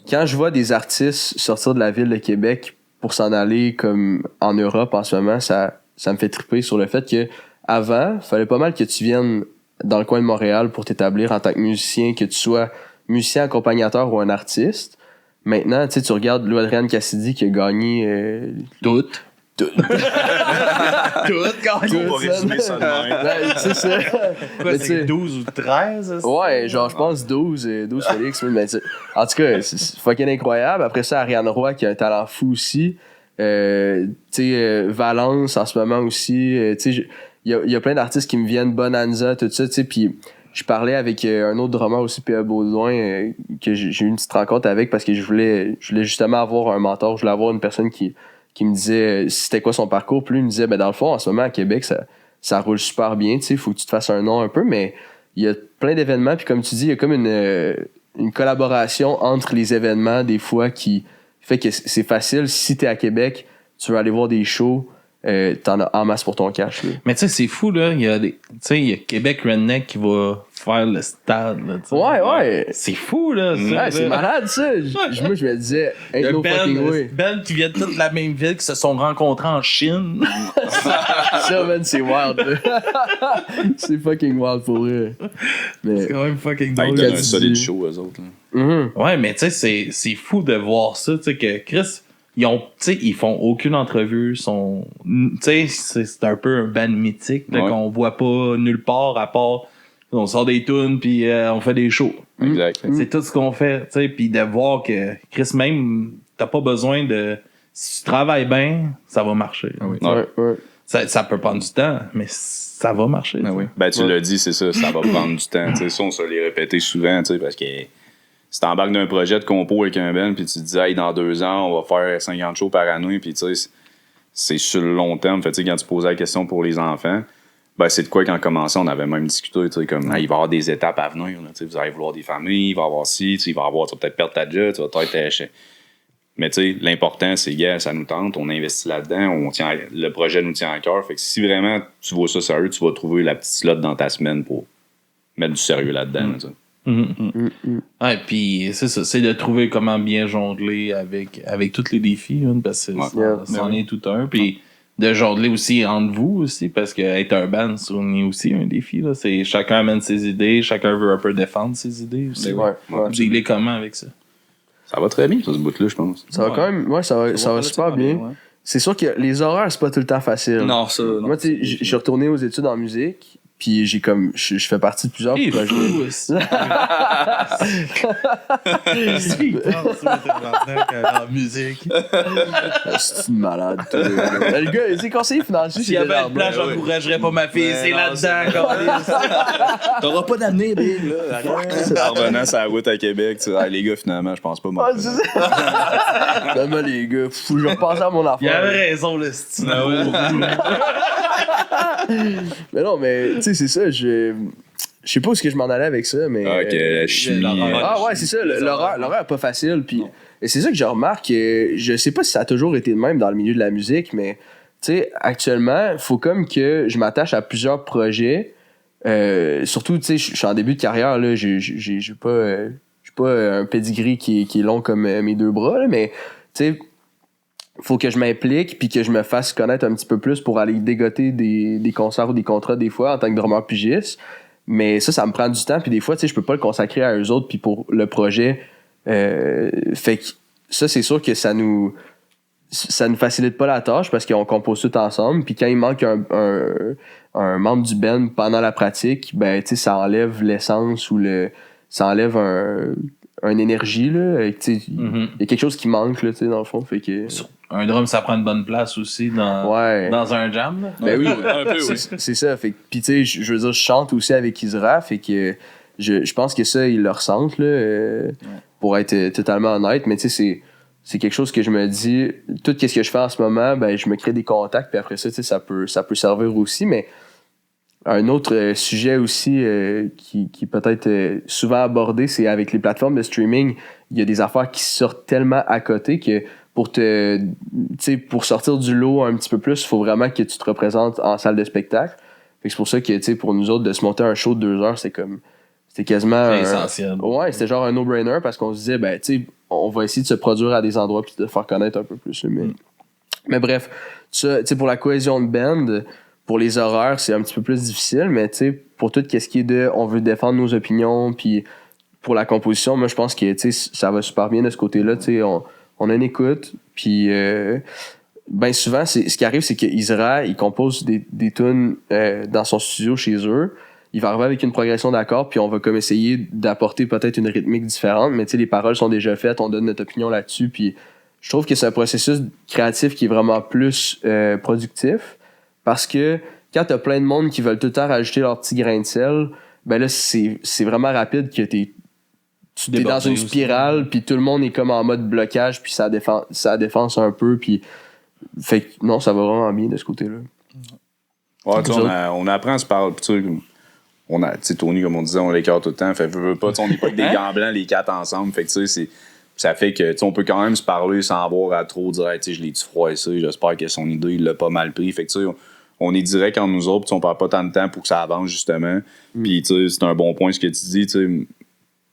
quand je vois des artistes sortir de la ville de Québec pour s'en aller comme en Europe en ce moment, ça me fait triper sur le fait que avant, fallait pas mal que tu viennes dans le coin de Montréal pour t'établir en tant que musicien, que tu sois musicien accompagnateur ou un artiste. Maintenant, tu sais, tu regardes Lou Adrian Cassidy qui a gagné toutes. Toutes gagné. On va résumer ça de même. Ouais, c'est ça. Quoi, Mais c'est tu sais, 12 ou 13? ça? ouais, genre, je pense 12 Félix. Mais en tout cas, c'est fucking incroyable. Après ça, Ariane Roy qui a un talent fou aussi. Tu sais, Valence en ce moment aussi. Tu sais, il y a plein d'artistes qui me viennent, Bonanza, tout ça, tu sais, puis je parlais avec un autre drummer aussi, P.A. Baudouin, que j'ai eu une petite rencontre avec parce que je voulais justement avoir un mentor. Je voulais avoir une personne qui me disait c'était quoi son parcours. Puis lui, il me disait, ben dans le fond, en ce moment, à Québec, ça roule super bien. Tu sais, faut que tu te fasses un nom un peu, mais il y a plein d'événements. Puis comme tu dis, il y a comme une collaboration entre les événements, des fois, qui fait que c'est facile. Si t'es à Québec, tu veux aller voir des shows, t'en as en masse pour ton cash. Là. Mais tu sais, c'est fou, là. Il y a Québec Redneck qui va faire le stade, là. T'sais. Ouais. C'est fou, là. Ça, Ouais, là. c'est malade, ça. Moi, je me disais, Il y ain't a no fucking way. Ben qui viennent toutes de la même ville, qui se sont rencontrés en Chine. Ça, man, c'est wild. Là. C'est fucking wild pour vrai. Mais, C'est quand même fucking Ils drôle. donnent quand un tu solide dis- show, eux autres. Là. Ouais, mais tu sais, c'est fou de voir ça, tu sais, que Chris, ils font aucune entrevue, tu sais, c'est un peu un band mythique, là, Ouais. qu'on voit pas nulle part, à part, on sort des tunes, puis on fait des shows. Exact. C'est tout ce qu'on fait, tu sais, puis de voir que, Chris, même, t'as pas besoin de, si tu travailles bien, ça va marcher. ouais. Ça peut prendre du temps, mais ça va marcher. tu sais. Ben, tu l'as dit, c'est ça va prendre du temps. T'sais, ça, on se l'est répété souvent, parce que si t'embarques d'un projet de compo avec un band, puis tu te dis, hey, dans 2 ans, on va faire 50 shows par année, puis tu sais, c'est sur le long terme. Fait, quand tu posais la question pour les enfants, ben, c'est de quoi quand on commençait, on avait même discuté, comme, hey, il va y avoir des étapes à venir, là, vous allez vouloir des familles, il va y avoir ci, il va y avoir, tu vas peut-être perdre ta job, tu vas peut-être. Mais tu sais, l'important, c'est, gars, ça nous tente, on investit là-dedans, le projet nous tient à cœur. Fait que si vraiment tu vois ça sérieux, tu vas trouver la petite slot dans ta semaine pour mettre du sérieux là-dedans. Là, Ouais, puis c'est ça, c'est de trouver comment bien jongler avec tous les défis, hein, parce que c'en est tout un. Puis de jongler aussi entre vous aussi, parce que être un band, c'est aussi un défi. Là. C'est, chacun amène ses idées, chacun veut un peu défendre ses idées aussi. Ouais. Dealer comment avec ça? Ça va très bien, ça, ce bout-là, je pense. Ça va quand même, ça va super bien. C'est sûr que les horaires, c'est pas tout le temps facile. Non, ça. Non, Moi, tu sais, je suis retourné aux études en musique, puis je fais partie de plusieurs Il est projets. fou aussi. En musique. C'est une malade, toi. Le gars, il est conseiller financier. S'il y avait une plage, j'encouragerais pas ma fille. C'est là-dedans, T'auras pas d'amener, Big, là. En revenant sur la route à Québec, tu dis, les gars, finalement, je pense pas moi. Vraiment, les gars, faut que je repasse à mon Il affaire. avait raison, le style. Mais non, mais tu sais, c'est ça. Je sais pas où est-ce que je m'en allais avec ça, mais. La chimie. Ah ouais, c'est ça. L'horaire est pas facile. Puis, et c'est ça que je remarque. Je sais pas si ça a toujours été de même dans le milieu de la musique, mais tu sais, actuellement, il faut comme que je m'attache à plusieurs projets. Surtout, tu sais, je suis en début de carrière. Là, j'ai pas un pedigree qui est long comme mes 2 bras, là, mais tu sais, faut que je m'implique puis que je me fasse connaître un petit peu plus pour aller dégoter des concerts ou des contrats des fois en tant que drummer pigiste. Mais ça me prend du temps, puis des fois, tu sais, je peux pas le consacrer à eux autres puis pour le projet. Fait que ça, c'est sûr que ça nous facilite pas la tâche parce qu'on compose tout ensemble, puis quand il manque un membre du band pendant la pratique, ben, tu sais, ça enlève l'essence ou ça enlève une énergie, là. Tu sais, il y a quelque chose qui manque, là, tu sais, dans le fond. Fait que... Un drum, ça prend une bonne place aussi dans un jam. Là. Ben oui, un peu, oui. c'est ça. Fait que, puis tu sais, je veux dire, je chante aussi avec Isra, fait que je pense que ça, ils le ressentent, là, pour être totalement honnête. Mais tu sais, c'est quelque chose que je me dis, tout ce que je fais en ce moment, ben, je me crée des contacts, puis après ça, tu sais, ça peut servir aussi. Mais un autre sujet aussi qui peut être souvent abordé, c'est avec les plateformes de streaming, il y a des affaires qui sortent tellement à côté que pour sortir du lot un petit peu plus, il faut vraiment que tu te représentes en salle de spectacle. Fait que c'est pour ça que, pour nous autres, de se monter un show de 2 heures, c'était quasiment... C'est essentiel. Ouais, c'était genre un no-brainer parce qu'on se disait, ben, tu sais, on va essayer de se produire à des endroits puis de faire connaître un peu plus. Mais bref, ça, tu sais, pour la cohésion de band, pour les horaires, c'est un petit peu plus difficile, mais tu sais, pour tout ce qui est de on veut défendre nos opinions, puis pour la composition, moi, je pense que, tu sais, ça va super bien de ce côté-là, tu sais, on a une écoute, puis ben souvent, ce qui arrive, c'est que Isra, il compose des tunes dans son studio chez eux. Il va arriver avec une progression d'accords, puis on va comme essayer d'apporter peut-être une rythmique différente, mais tu sais, les paroles sont déjà faites, on donne notre opinion là-dessus, puis je trouve que c'est un processus créatif qui est vraiment plus productif, parce que quand t'as plein de monde qui veulent tout le temps rajouter leur petit grain de sel, ben là, c'est vraiment rapide que tu es dans une spirale, puis tout le monde est comme en mode blocage, puis ça défense un peu, puis fait que non, ça va vraiment bien de ce côté-là. Ouais, on apprend à se parler, tu sais, Tony, comme on disait, on l'écarte tout le temps, fait veut pas, on n'est pas que des gants blancs les 4 ensemble, fait que tu sais, ça fait que on peut quand même se parler sans avoir à trop dire, hey, je l'ai-tu froissé, j'espère que son idée, il l'a pas mal pris, fait que tu sais, on est direct entre nous autres, on perd pas tant de temps pour que ça avance, justement. Puis, tu sais, c'est un bon point ce que tu dis, tu sais.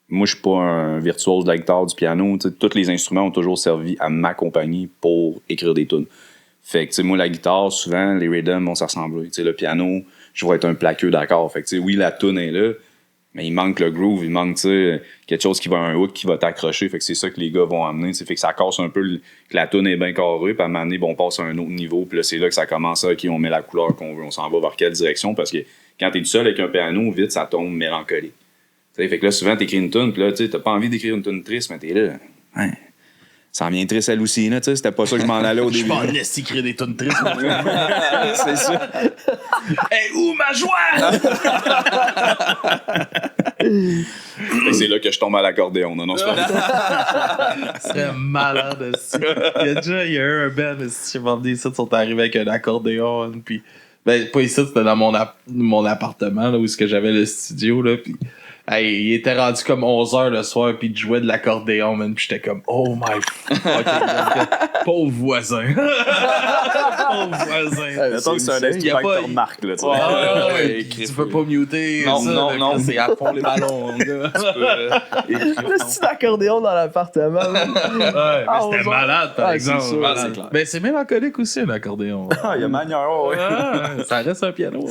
Moi, je suis pas un virtuose de la guitare, du piano. T'sais, tous les instruments ont toujours servi à m'accompagner pour écrire des tunes. Fait que, moi, la guitare, souvent, les rhythms vont se ressembler. Le piano, je vais être un plaqueux d'accord. Fait que, oui, la tune est là, mais il manque le groove, il manque quelque chose qui va un hook qui va t'accrocher. Fait que c'est ça que les gars vont amener. Fait que ça casse un peu que la tune est bien carrée, puis à un moment donné, on passe à un autre niveau. Puis là, c'est là que ça commence à, OK, on met la couleur qu'on veut, on s'en va vers quelle direction. Parce que quand t'es tout seul avec un piano, vite, ça tombe mélancolique. T'sais, fait que là, souvent, t'écris une tune, pis là, t'as pas envie d'écrire une tune triste, mais t'es là. Ouais. Ça en vient triste, elle aussi, là, t'sais. C'était pas ça que je m'en allais au début. Je suis pas en laisse écrire des tunes tristes. C'est ça. Hey, où ma joie? Et c'est là que je tombe à l'accordéon. Non, c'est pas vrai. C'est malade, aussi. Il y a eu un band, si je m'en dis ça, ils sont arrivés avec un accordéon, puis ben, pas ici, c'était dans mon appartement, là, où est-ce que j'avais le studio, là, puis hey, il était rendu comme 11h le soir, puis il jouait de l'accordéon, man, puis j'étais comme, oh my fucking God. Pauvre voisin. Pauvre voisin. Mettons que c'est un instrument que tu remarques, là, tu ouais, tu peux pas muter. Non. C'est à fond les ballons, gars. Le style d'accordéon dans l'appartement. Ouais, mais c'était malade, par exemple. C'est Malade. c'est clair. Mais c'est mélancolique aussi, un accordéon. Ah, il y a manière, ouais. Ouais, ça reste un piano.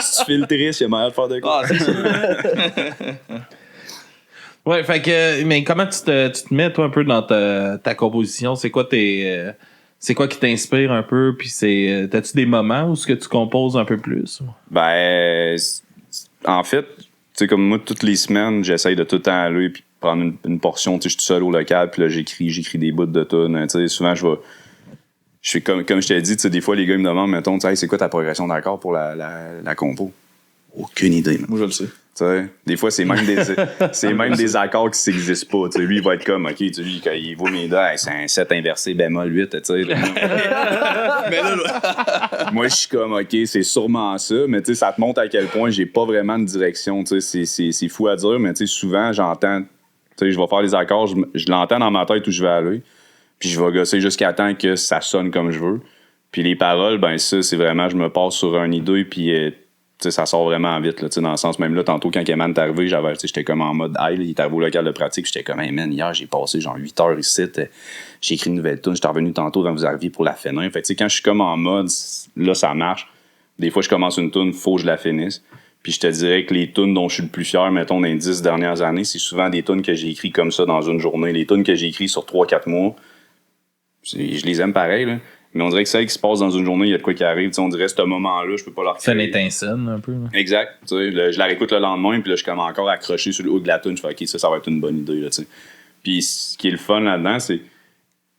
Si tu fais le triste, il y a manière de faire de quoi. Ah, c'est sûr. Ouais, fait que, mais comment tu te mets, toi, un peu dans ta composition? C'est quoi c'est quoi qui t'inspire un peu? Puis t'as-tu des moments où est-ce que tu composes un peu plus? Ben, en fait, tu sais, comme moi, toutes les semaines, j'essaye de tout le temps aller puis prendre une portion, tu sais, je suis tout seul au local, puis là, j'écris des bouts de tunes, tu sais, souvent, je fais comme je t'ai dit, tu sais, des fois, les gars, ils me demandent, mettons, tu sais, hey, c'est quoi ta progression d'accords pour la compo? Aucune idée, man. Moi, je le sais. T'sais, des fois, c'est même des accords qui n'existent pas. T'sais, lui, il va être comme, OK, lui, quand il voit mes doigts, hey, c'est un 7 inversé bémol 8. Mais là, moi, je suis comme, OK, c'est sûrement ça. Mais ça te montre à quel point j'ai pas vraiment de direction. C'est fou à dire, mais souvent, j'entends, je vais faire les accords, je l'entends dans ma tête où je vais aller. Puis je vais gosser jusqu'à temps que ça sonne comme je veux. Puis les paroles, ben ça, c'est vraiment, je me passe sur un idée, puis ça sort vraiment vite, là, dans le sens, même là, tantôt, quand Eman est arrivé, j'étais comme en mode high, il est arrivé au local de pratique, j'étais comme, hey man, hier, j'ai passé genre 8 heures ici, j'ai écrit une nouvelle tune, j'étais revenu tantôt quand vous arriviez pour la finir. Fait que, quand je suis comme en mode, là, ça marche. Des fois, je commence une tune, faut que je la finisse. Puis je te dirais que les tunes dont je suis le plus fier, mettons, dans les 10 dernières années, c'est souvent des tunes que j'ai écrites comme ça dans une journée. Les tunes que j'ai écrites sur 3-4 mois, je les aime pareil, là. Mais on dirait que celle qui se passe dans une journée, il y a de quoi qui arrive. T'sais, on dirait ce moment-là, je peux pas la recréer. Ça l'étincelle un peu. Là. Exact. Je la réécoute le lendemain, puis là, je suis comme encore accroché sur le haut de la tune. Je fais, OK, ça va être une bonne idée. Là, puis ce qui est le fun là-dedans, c'est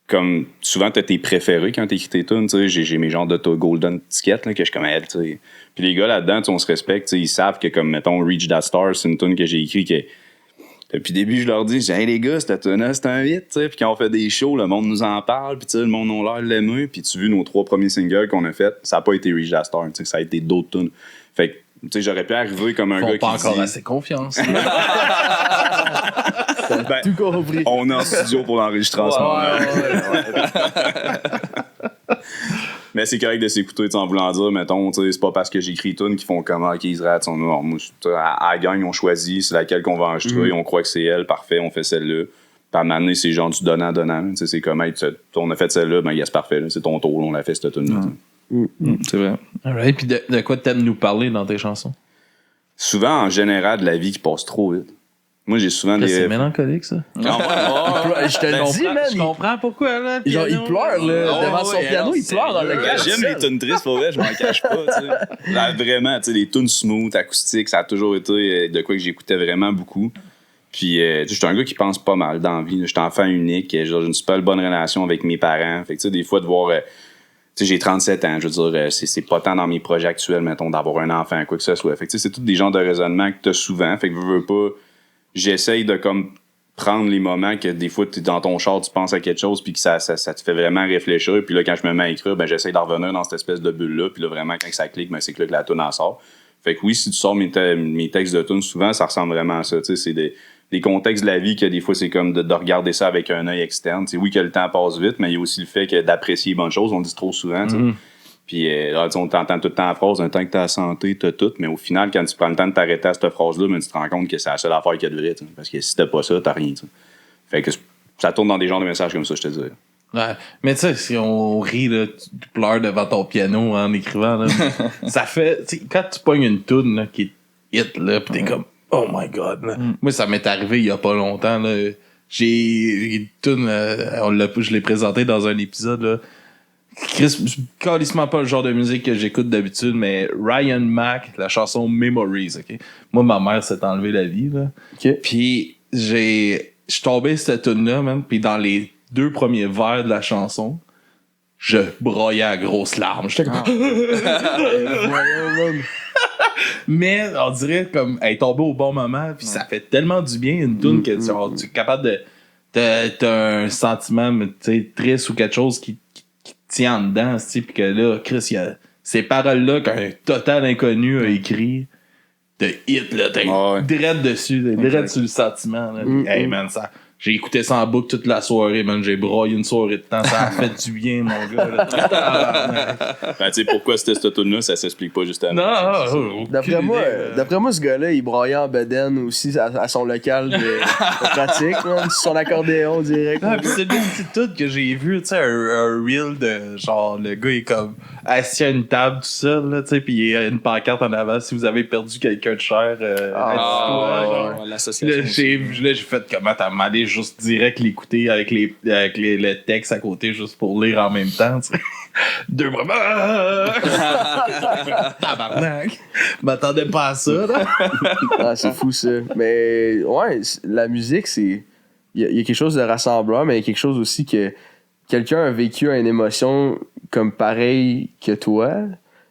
comme souvent, t'as tes préférés quand t'écris tes tunes. J'ai mes genres de golden tickets là, que je comme elle. Puis les gars là-dedans, on se respecte. Ils savent que, comme mettons, Reach That Star, c'est une tune que j'ai écrite que. Depuis le début, je leur dis, hey les gars, cette tune-là, c'est un hit, puis quand on fait des shows, le monde nous en parle, puis le monde a l'air de l'aimer, puis tu vois nos 3 premiers singles qu'on a fait, ça n'a pas été Reach That Star, ça a été d'autres tunes. Fait que, j'aurais pu arriver comme un gars qui pas encore dit... assez confiance. Ben, Tout compris. on est en studio pour l'enregistrer en ce moment. Mais c'est correct de s'écouter, en voulant dire, mettons, c'est pas parce que j'écris tunes qu'ils font comme, OK, ils se ratent. À la gang, on choisit, c'est laquelle qu'on va enregistrer, on croit que c'est elle, parfait, on fait celle-là. Puis à un moment donné, c'est genre du donnant-donnant. C'est comme, hey, on a fait celle-là, ben, c'est parfait, là, c'est ton tour, on l'a fait cette tune-là. C'est vrai. Alright, puis de quoi t'aimes nous parler dans tes chansons? Souvent, en général, de la vie qui passe trop vite. Moi, j'ai souvent des... C'est mélancolique, ça. Je te le dis, man. Je comprends pourquoi, là. Genre, il pleure, là. Devant son piano, il pleure dans le Ouais, cœur. j'aime les tunes tristes, pour vrai, je m'en cache pas, tu sais. Là, vraiment, tu sais, les tunes smooth, acoustiques, ça a toujours été de quoi que j'écoutais vraiment beaucoup. Puis, tu sais, j'étais un gars qui pense pas mal dans la vie. J'étais enfant unique, j'ai une super bonne relation avec mes parents. Fait que, tu sais, des fois, de voir sais, j'ai 37 ans, je veux dire, c'est pas tant dans mes projets actuels, mettons, d'avoir un enfant, quoi que ce soit. Fait que, tu sais, c'est tous des genres de raisonnements que t'as souvent. Fait que veux pas, j'essaye de comme prendre les moments que des fois t'es dans ton char, tu penses à quelque chose puis que ça te fait vraiment réfléchir. Puis là, quand je me mets à écrire, ben j'essaie d'en revenir dans cette espèce de bulle-là. Puis là, vraiment, quand ça clique, ben c'est que là que la toune en sort. Fait que oui, si tu sors mes textes de tunes, souvent, ça ressemble vraiment à ça. Tu sais, c'est des contextes de la vie que des fois, c'est comme de regarder ça avec un œil externe. Tu sais, oui, que le temps passe vite, mais il y a aussi le fait que d'apprécier les bonnes choses, on dit trop souvent. Tu sais. Puis là, on t'entend tout le temps la phrase, un temps que t'as la santé, t'as tout, mais au final, quand tu prends le temps de t'arrêter à cette phrase-là, ben, tu te rends compte que c'est la seule affaire qu'il y a de vrai. Tu sais. Parce que si t'as pas ça, t'as rien. Tu sais. Fait que ça tourne dans des genres de messages comme ça, je te dirais. Ouais. Mais tu sais, si on rit, là, tu pleures devant ton piano en écrivant, là, ça fait, tu sais, quand tu pognes une toune, là, qui est hit, là, pis t'es comme, oh my god, là. Moi, ça m'est arrivé il y a pas longtemps, là. J'ai une toune, je l'ai présenté dans un épisode, là. Chris, calissement pas le genre de musique que j'écoute d'habitude, mais Ryan Mac, la chanson Memories, ok? Moi, ma mère s'est enlevé la vie, là. Ok. Puis je suis tombé sur cette tune-là, man. Puis dans les 2 premiers vers de la chanson, je broyais à grosses larmes. J'étais comme... Mais on dirait comme elle est tombée au bon moment, puis ça fait tellement du bien une tune que tu es capable de... T'as un sentiment, tu sais, triste ou quelque chose qui tient en dedans, tu sais, puis que là, Chris, il y a ces paroles-là qu'un total inconnu a écrit de hit, là, t'es direct dessus, direct sur le sentiment, là. Hey, man, ça... J'ai écouté ça en boucle toute la soirée, man. J'ai broyé une soirée de temps. Ça a fait du bien, mon gars. Là. Ben, tu sais, pourquoi c'était cette tune-là, ça s'explique pas justement. Non, D'après moi, ce gars-là, il broyait en bedaine aussi à son local de pratique, là, sur son accordéon direct. Ah, pis c'est une petite toute que j'ai vu, tu sais, un reel de genre, le gars est comme assis à une table tout seul, là, tu sais, pis il y a une pancarte en avant. Si vous avez perdu quelqu'un de cher, l'association. Là, j'ai fait comment t'as demandé juste direct l'écouter avec le texte à côté juste pour lire en même temps, tu sais. 2 moments. Tabarnak. M'attendais pas à ça, là. Ah, c'est fou, ça. Mais, ouais, la musique, c'est... Il y a quelque chose de rassembleur, mais il y a quelque chose aussi que quelqu'un a vécu une émotion comme pareille que toi.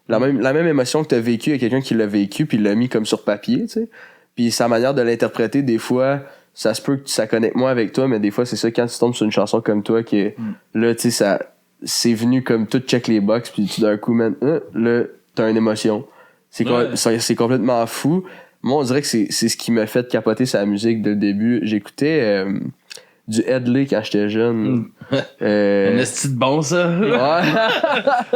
La même émotion que tu as vécue, il y a quelqu'un qui l'a vécu puis l'a mis comme sur papier, tu sais. Puis sa manière de l'interpréter, des fois... Ça se peut que ça connecte moins avec toi, mais des fois, c'est ça, quand tu tombes sur une chanson comme toi, que là, tu sais, c'est venu comme tout check les box, puis tout d'un coup, man, là, t'as une émotion. C'est complètement fou. Moi, on dirait que c'est ce qui m'a fait capoter sa musique dès le début. J'écoutais du Headley quand j'étais jeune. Un esti de bon, ça. Ouais.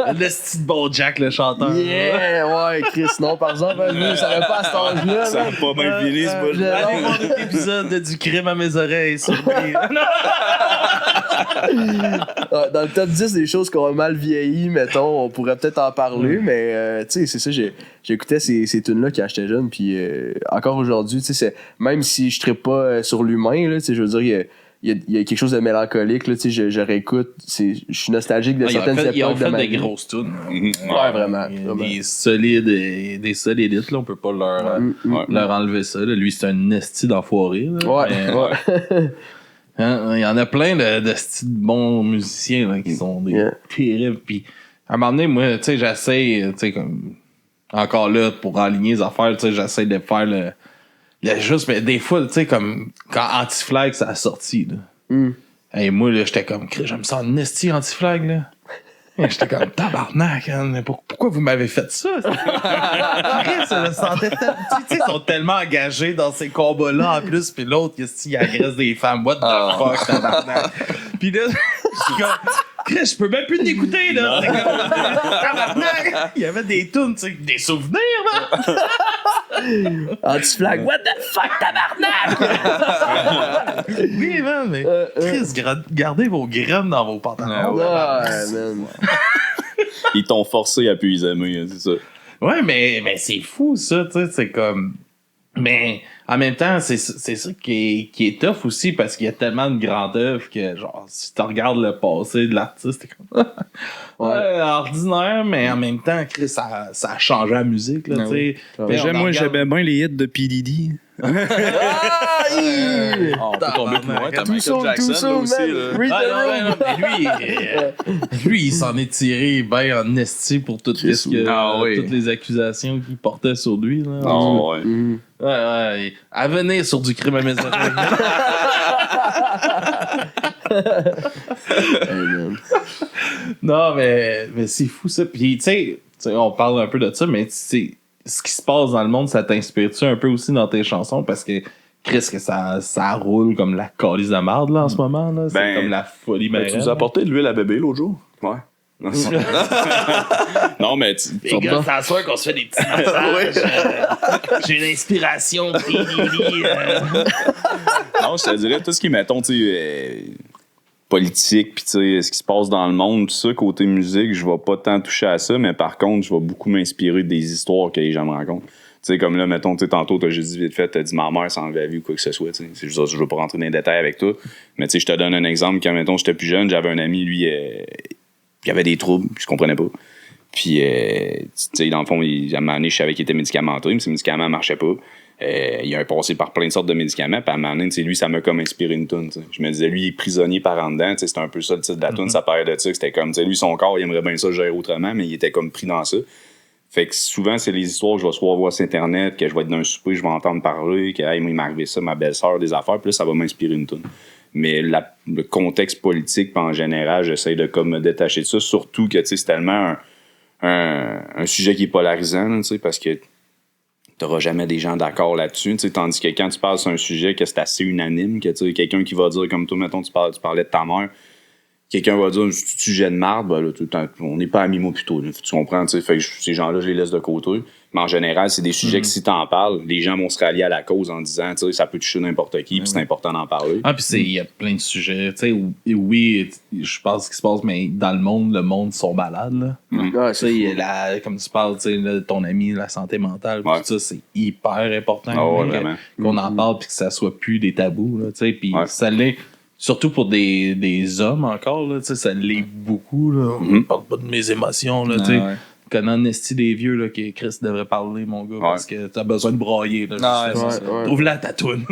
Un esti de bon Jack, le chanteur. Yeah, ouais, Chris, non, par exemple, lui, ça va pas à cet âge-là. Ça a pas bien fini, c'est pas Allez voir un épisode de Du crime à mes oreilles. Dans le top 10 des choses qui ont mal vieilli, mettons, on pourrait peut-être en parler, mais tu sais, c'est ça, j'écoutais ces tunes-là quand j'étais jeune, puis encore aujourd'hui, tu sais, même si je trippe pas sur l'humain, là, tu sais, je veux dire, il y a quelque chose de mélancolique, là, tu sais, je réécoute, je suis nostalgique de certaines époques ils ont fait de ma des vie. grosses tunes. Ouais, vraiment. Des solides hits, là, on peut pas leur enlever ça. Là. Lui, c'est un esti d'enfoiré. Là, Ouais, mais, ouais. Hein, il y en a plein de styles de bons musiciens là, qui sont des terribles. Puis, à un moment donné, moi, tu sais, j'essaie, tu sais, comme, encore là, pour aligner les affaires, tu sais, j'essaie de faire le juste, mais des fois, tu sais, comme, quand Anti-Flag, ça a sorti, là. Et moi, là, j'étais comme, j'aime ça en esti Anti-Flag, là. Et j'étais comme, tabarnak, hein, mais pourquoi vous m'avez fait ça? Ça me sentait tu sais, ils sont tellement engagés dans ces combats-là en plus, puis l'autre, il agresse des femmes. What the fuck, tabarnak? Puis là, je suis comme, je peux même plus t'écouter, là. C'est comme, tabarnak! Il y avait des tunes, tu sais, des souvenirs, là. Anti-flag, what the fuck, tabarnak? Oui, man, mais Chris, gardez vos graines dans vos pantalons. Ouais, man. Ils t'ont forcé à plus les aimer, c'est ça. Ouais, mais c'est fou, ça, tu sais, c'est comme... Mais en même temps, c'est ça qui est tough aussi, parce qu'il y a tellement de grandes œuvres que, genre, si tu regardes le passé de l'artiste, t'es comme... ouais, ordinaire, mais en même temps, Chris, ça a changé la musique, là, tu sais. J'aime bien les hits de P. Diddy. Ah, on peut tomber plus loin. T'as Michael Jackson aussi. Là. Mais lui, il s'en est tiré bien en esti pour toutes les accusations qu'il portait sur lui. Là. Ouais. À venir sur du crime à mes oreilles. Non, mais c'est fou ça. Puis, tu sais, on parle un peu de ça, mais ce qui se passe dans le monde, ça t'inspire-tu un peu aussi dans tes chansons? Parce que, Chris, que ça roule comme la calice de marde là, en ce moment. Là. C'est comme la folie marraine. Tu nous as apporté de l'huile à bébé l'autre jour? Ouais. Non, mais les gars, c'est à soir qu'on se fait des petits massages. J'ai une inspiration. Non, je te dirais, tout ce qui est, mettons, politique, puis tu sais, ce qui se passe dans le monde, tout ça, côté musique, je vais pas tant toucher à ça, mais par contre, je vais beaucoup m'inspirer des histoires que les gens me racontent. Tu sais, comme là, mettons, tantôt, t'as juste dit vite fait, t'as dit ma mère s'en avait vu ou quoi que ce soit, tu sais. C'est juste, je veux pas rentrer dans les détails avec toi, mais tu sais, je te donne un exemple. Quand, mettons, j'étais plus jeune, j'avais un ami, lui, qui avait des troubles, je comprenais pas. Puis, tu sais, dans le fond, à un moment donné, je savais qu'il était médicamenteux, mais ses médicaments marchaient pas. Il a passé par plein de sortes de médicaments, puis à un moment donné, lui, ça m'a comme inspiré une toune. Je me disais, lui, il est prisonnier par en dedans, c'était un peu ça le titre de la toune, ça parlait de ça, c'était comme, lui, son corps, il aimerait bien ça gérer autrement, mais il était comme pris dans ça. Fait que souvent, c'est les histoires que je vais soit voir sur Internet, que je vais être dans un souper, je vais entendre parler, que hey, moi, il m'est arrivé ça, ma belle-sœur, des affaires, puis là, ça va m'inspirer une toune. Mais le contexte politique, en général, j'essaie de comme me détacher de ça, surtout que c'est tellement un sujet qui est polarisant, là, parce que t'auras jamais des gens d'accord là-dessus, tandis que quand tu parles sur un sujet que c'est assez unanime, que quelqu'un qui va dire comme toi, mettons, tu parlais de ta mère, quelqu'un va dire c'est un sujet de marde, ben là, tout le temps, on n'est pas amis moi plutôt, là, tu comprends, fait que ces gens-là, je les laisse de côté. Mais en général, c'est des sujets que si t'en parles, les gens vont se rallier à la cause en disant, ça peut toucher n'importe qui, puis c'est important d'en parler. Ah, puis il y a plein de sujets, tu sais, oui, je pense qu'il se passe, mais dans le monde sont malades, là. Tu sais, comme tu parles, tu sais, ton ami, la santé mentale, tout ça, c'est hyper important qu'on en parle, puis que ça soit plus des tabous, là, tu sais, puis ça l'est. Surtout pour des hommes encore, là, ça l'est beaucoup. Là. On parle pas de mes émotions. Là, connais esti des vieux là, que Chris devrait parler, mon gars, parce que t'as besoin de brailler. Là, trouve-la ta toune.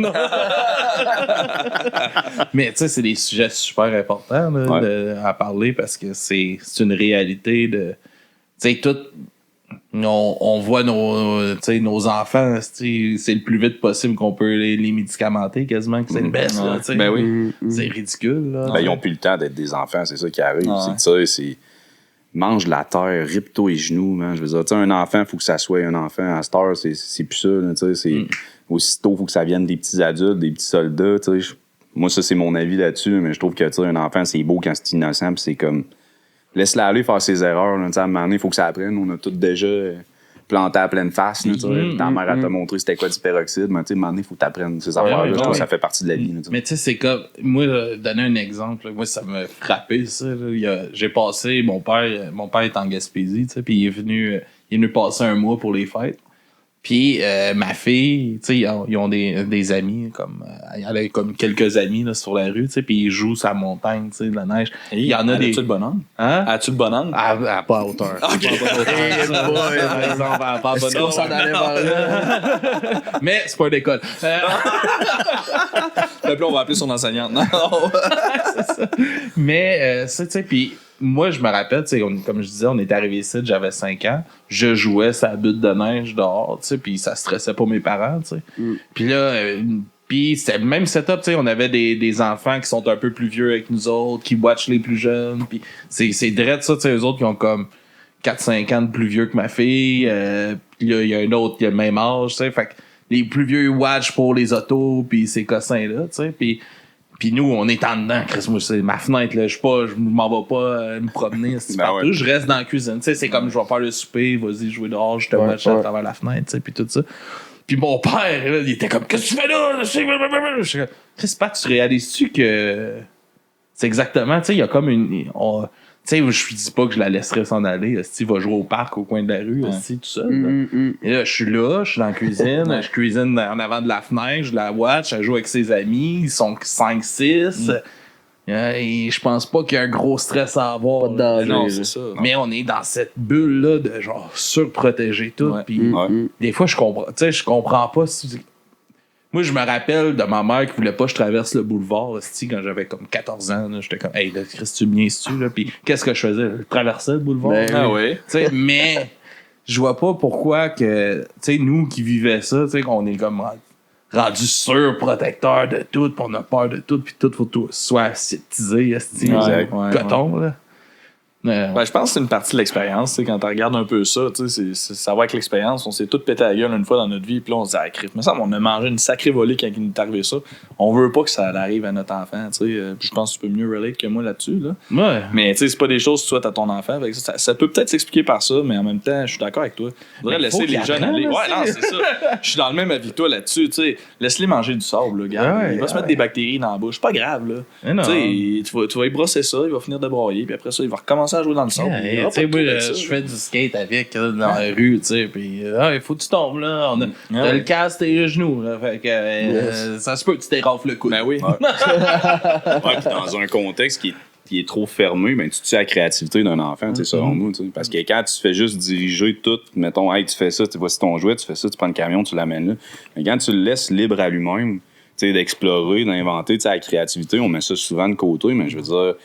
Mais tu sais, c'est des sujets super importants là, à parler parce que c'est une réalité de. Tu sais, tout. On voit nos enfants, c'est le plus vite possible qu'on peut les médicamenter quasiment, que c'est une baisse. Là, ben oui. C'est ridicule. Là, ben, ils n'ont plus le temps d'être des enfants, c'est ça qui arrive. C'est mange la terre, rippe-toi les genoux. Man. Je veux dire, un enfant, il faut que ça soit un enfant. À cette heure, c'est plus ça. Là, aussitôt, il faut que ça vienne des petits adultes, des petits soldats. Moi, ça, c'est mon avis là-dessus, mais je trouve que un enfant, c'est beau quand c'est innocent, puis c'est comme. Laisse-la aller faire ses erreurs. Là, à un moment donné, il faut que ça apprenne. On a tous déjà planté à pleine face. Là, ta mère, elle t'a montré c'était quoi du peroxyde. Mais à un moment donné, il faut que tu apprennes ces affaires-là. Je trouve que ça fait partie de la vie. Là, mais tu sais, c'est comme... Moi, donner un exemple, moi, ça m'a frappé, ça. J'ai passé... Mon père est en Gaspésie, puis il est venu passer un mois pour les fêtes. Puis ma fille, tu sais, ils ont des amis, comme elle a comme quelques amis là, sur la rue, tu sais, puis ils jouent sur la montagne, tu sais, de la neige. Il y en a des. As-tu le bonhomme? Hein? As-tu le bonhomme? Pas à hauteur. Ok. Par exemple, pas à bonne On s'en allait par là. Mais c'est pas une école. Puis on va appeler son enseignante. Non. C'est ça. Mais ça, tu sais, puis. Moi, je me rappelle, comme je disais, on est arrivé ici, j'avais 5 ans. Je jouais sa butte de neige dehors, puis ça stressait pas mes parents. Puis là, puis c'était le même setup. On avait des enfants qui sont un peu plus vieux avec nous autres, qui watchent les plus jeunes. Puis c'est direct ça, eux autres qui ont comme 4-5 ans de plus vieux que ma fille. Puis il y a un autre qui a le même âge. Fait que les plus vieux watch pour les autos, puis ces cossins-là. Puis nous, on est en dedans. Chris, moi, c'est ma fenêtre. Là. Je m'en vais pas me promener partout. Je reste dans la cuisine. C'est comme je vais faire le souper, vas-y jouer dehors, je te watch à travers la fenêtre, puis tout ça. Puis mon père, là, il était comme, qu'est-ce que tu fais là? Je suis comme, Chris, Pat, tu réalises-tu que c'est exactement, il y a comme une. Tu sais, je dis pas que je la laisserais s'en aller. Steve va jouer au parc au coin de la rue, tout seul. Et là, je suis dans la cuisine, je cuisine en avant de la fenêtre, je la watch, elle joue avec ses amis, ils sont 5-6. Et je pense pas qu'il y a un gros stress à avoir. Pas de danger. Non, c'est ça. Mais on est dans cette bulle-là de genre surprotéger tout. Puis des fois, je comprends pas. Moi, je me rappelle de ma mère qui voulait pas que je traverse le boulevard, quand j'avais comme 14 ans. Là, j'étais comme, hey, là, Christ, tu viens ici, là. Puis qu'est-ce que je faisais? Je traversais le boulevard. Ben, Ah oui. Tu sais, mais je vois pas pourquoi que, tu sais, nous qui vivions ça, tu sais, qu'on est comme rendu surprotecteur de tout, pis on a peur de tout, puis tout faut tout soit aseptisé, Exact. coton, là. Ben, je pense que c'est une partie de l'expérience. Tu sais, quand tu regardes un peu ça, tu sais, ça va avec l'expérience. On s'est tous pété la gueule une fois dans notre vie, puis là, on se dit, ah, Christ, mais ça, on a mangé une sacrée volée quand il nous est arrivé ça. On veut pas que ça arrive à notre enfant. Tu sais, puis je pense que tu peux mieux relate que moi là-dessus. Là. Ouais. Mais tu sais, c'est pas des choses que tu souhaites à ton enfant. Fait que ça peut peut-être s'expliquer par ça, mais en même temps, je suis d'accord avec toi. Il faudrait Mais laisser faut les qu'il jeunes apprenne, aller. là, Ouais, non, c'est ça. Je suis dans le même avis que toi là-dessus. Tu sais, laisse-les manger du sable, là, gars. Ouais, Il va se mettre des bactéries dans la bouche. C'est pas grave, là. Mais non. Tu sais, tu vas y brosser ça, il va finir de broyer, puis après ça, il va recommencer à jouer dans le sable. Il y Yeah, aura tu sais, pas de moi, trouble avec ça, je là. fais du skate avec dans la rue, tu sais, puis il faut que tu tombes, là. T'as ouais. le casque, t'es les genoux, là. Fait que ça se peut que tu t'érafles le coude. Ben oui. Ouais, puis dans un contexte qui est trop fermé, ben, tu tues la créativité d'un enfant, tu sais, selon moi. Tu sais. Parce que quand tu fais juste diriger tout, mettons, hey, tu fais ça, tu voici ton jouet, tu fais ça, tu prends le camion, tu l'amènes là. Mais quand tu le laisses libre à lui-même, tu sais, d'explorer, d'inventer, tu sais, la créativité, on met ça souvent de côté, mais je veux dire,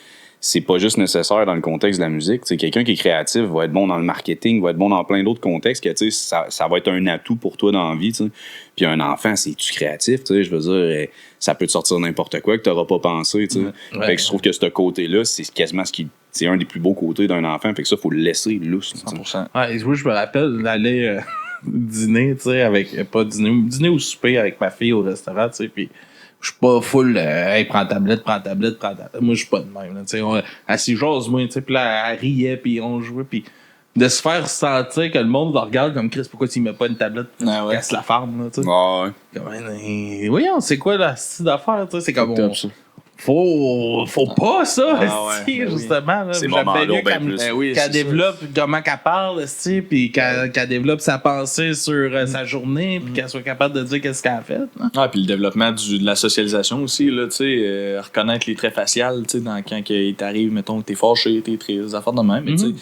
c'est pas juste nécessaire dans le contexte de la musique. Tu sais, quelqu'un qui est créatif va être bon dans le marketing, va être bon dans plein d'autres contextes que, tu sais, ça va être un atout pour toi dans la vie, tu sais. Puis un enfant, c'est-tu créatif, tu sais, je veux dire, ça peut te sortir n'importe quoi que t'auras pas pensé, tu sais. Ouais. Fait que je trouve que ce côté-là, c'est quasiment c'est un des plus beaux côtés d'un enfant, fait que ça, faut le laisser lousse, tu sais. 100%. Ouais, moi, je me rappelle d'aller dîner, tu sais, pas dîner ou souper avec ma fille au restaurant, tu sais, puis je suis pas full, hey, prends la tablette. Moi, je suis pas de même, là, tu sais. Elle s'y jase, moi, tu sais, puis là, elle riait, puis on jouait, puis de se faire sentir que le monde le regarde comme Chris, pourquoi tu met pas une tablette, Ah ouais. casse la farme, là, tu sais. Ouais. Comme, voyons, c'est quoi la style d'affaire, tu sais, c'est comme, Top, ça. faut pas ça, Ah esti, ouais, ben oui. justement, là. Ces J'aime moments-là bien mieux ont bien qu'elle plus. Ben oui, qu'elle c'est développe comment qu'elle parle, esti, puis qu'elle développe sa pensée sur sa journée, puis qu'elle soit capable de dire qu'est-ce qu'elle a fait. Hein. Ah, puis le développement de la socialisation aussi, là, tu sais, reconnaître les traits faciaux, tu sais, quand il t'arrive, mettons, que t'es fâché, t'es triste, des affaires de même, mais tu sais,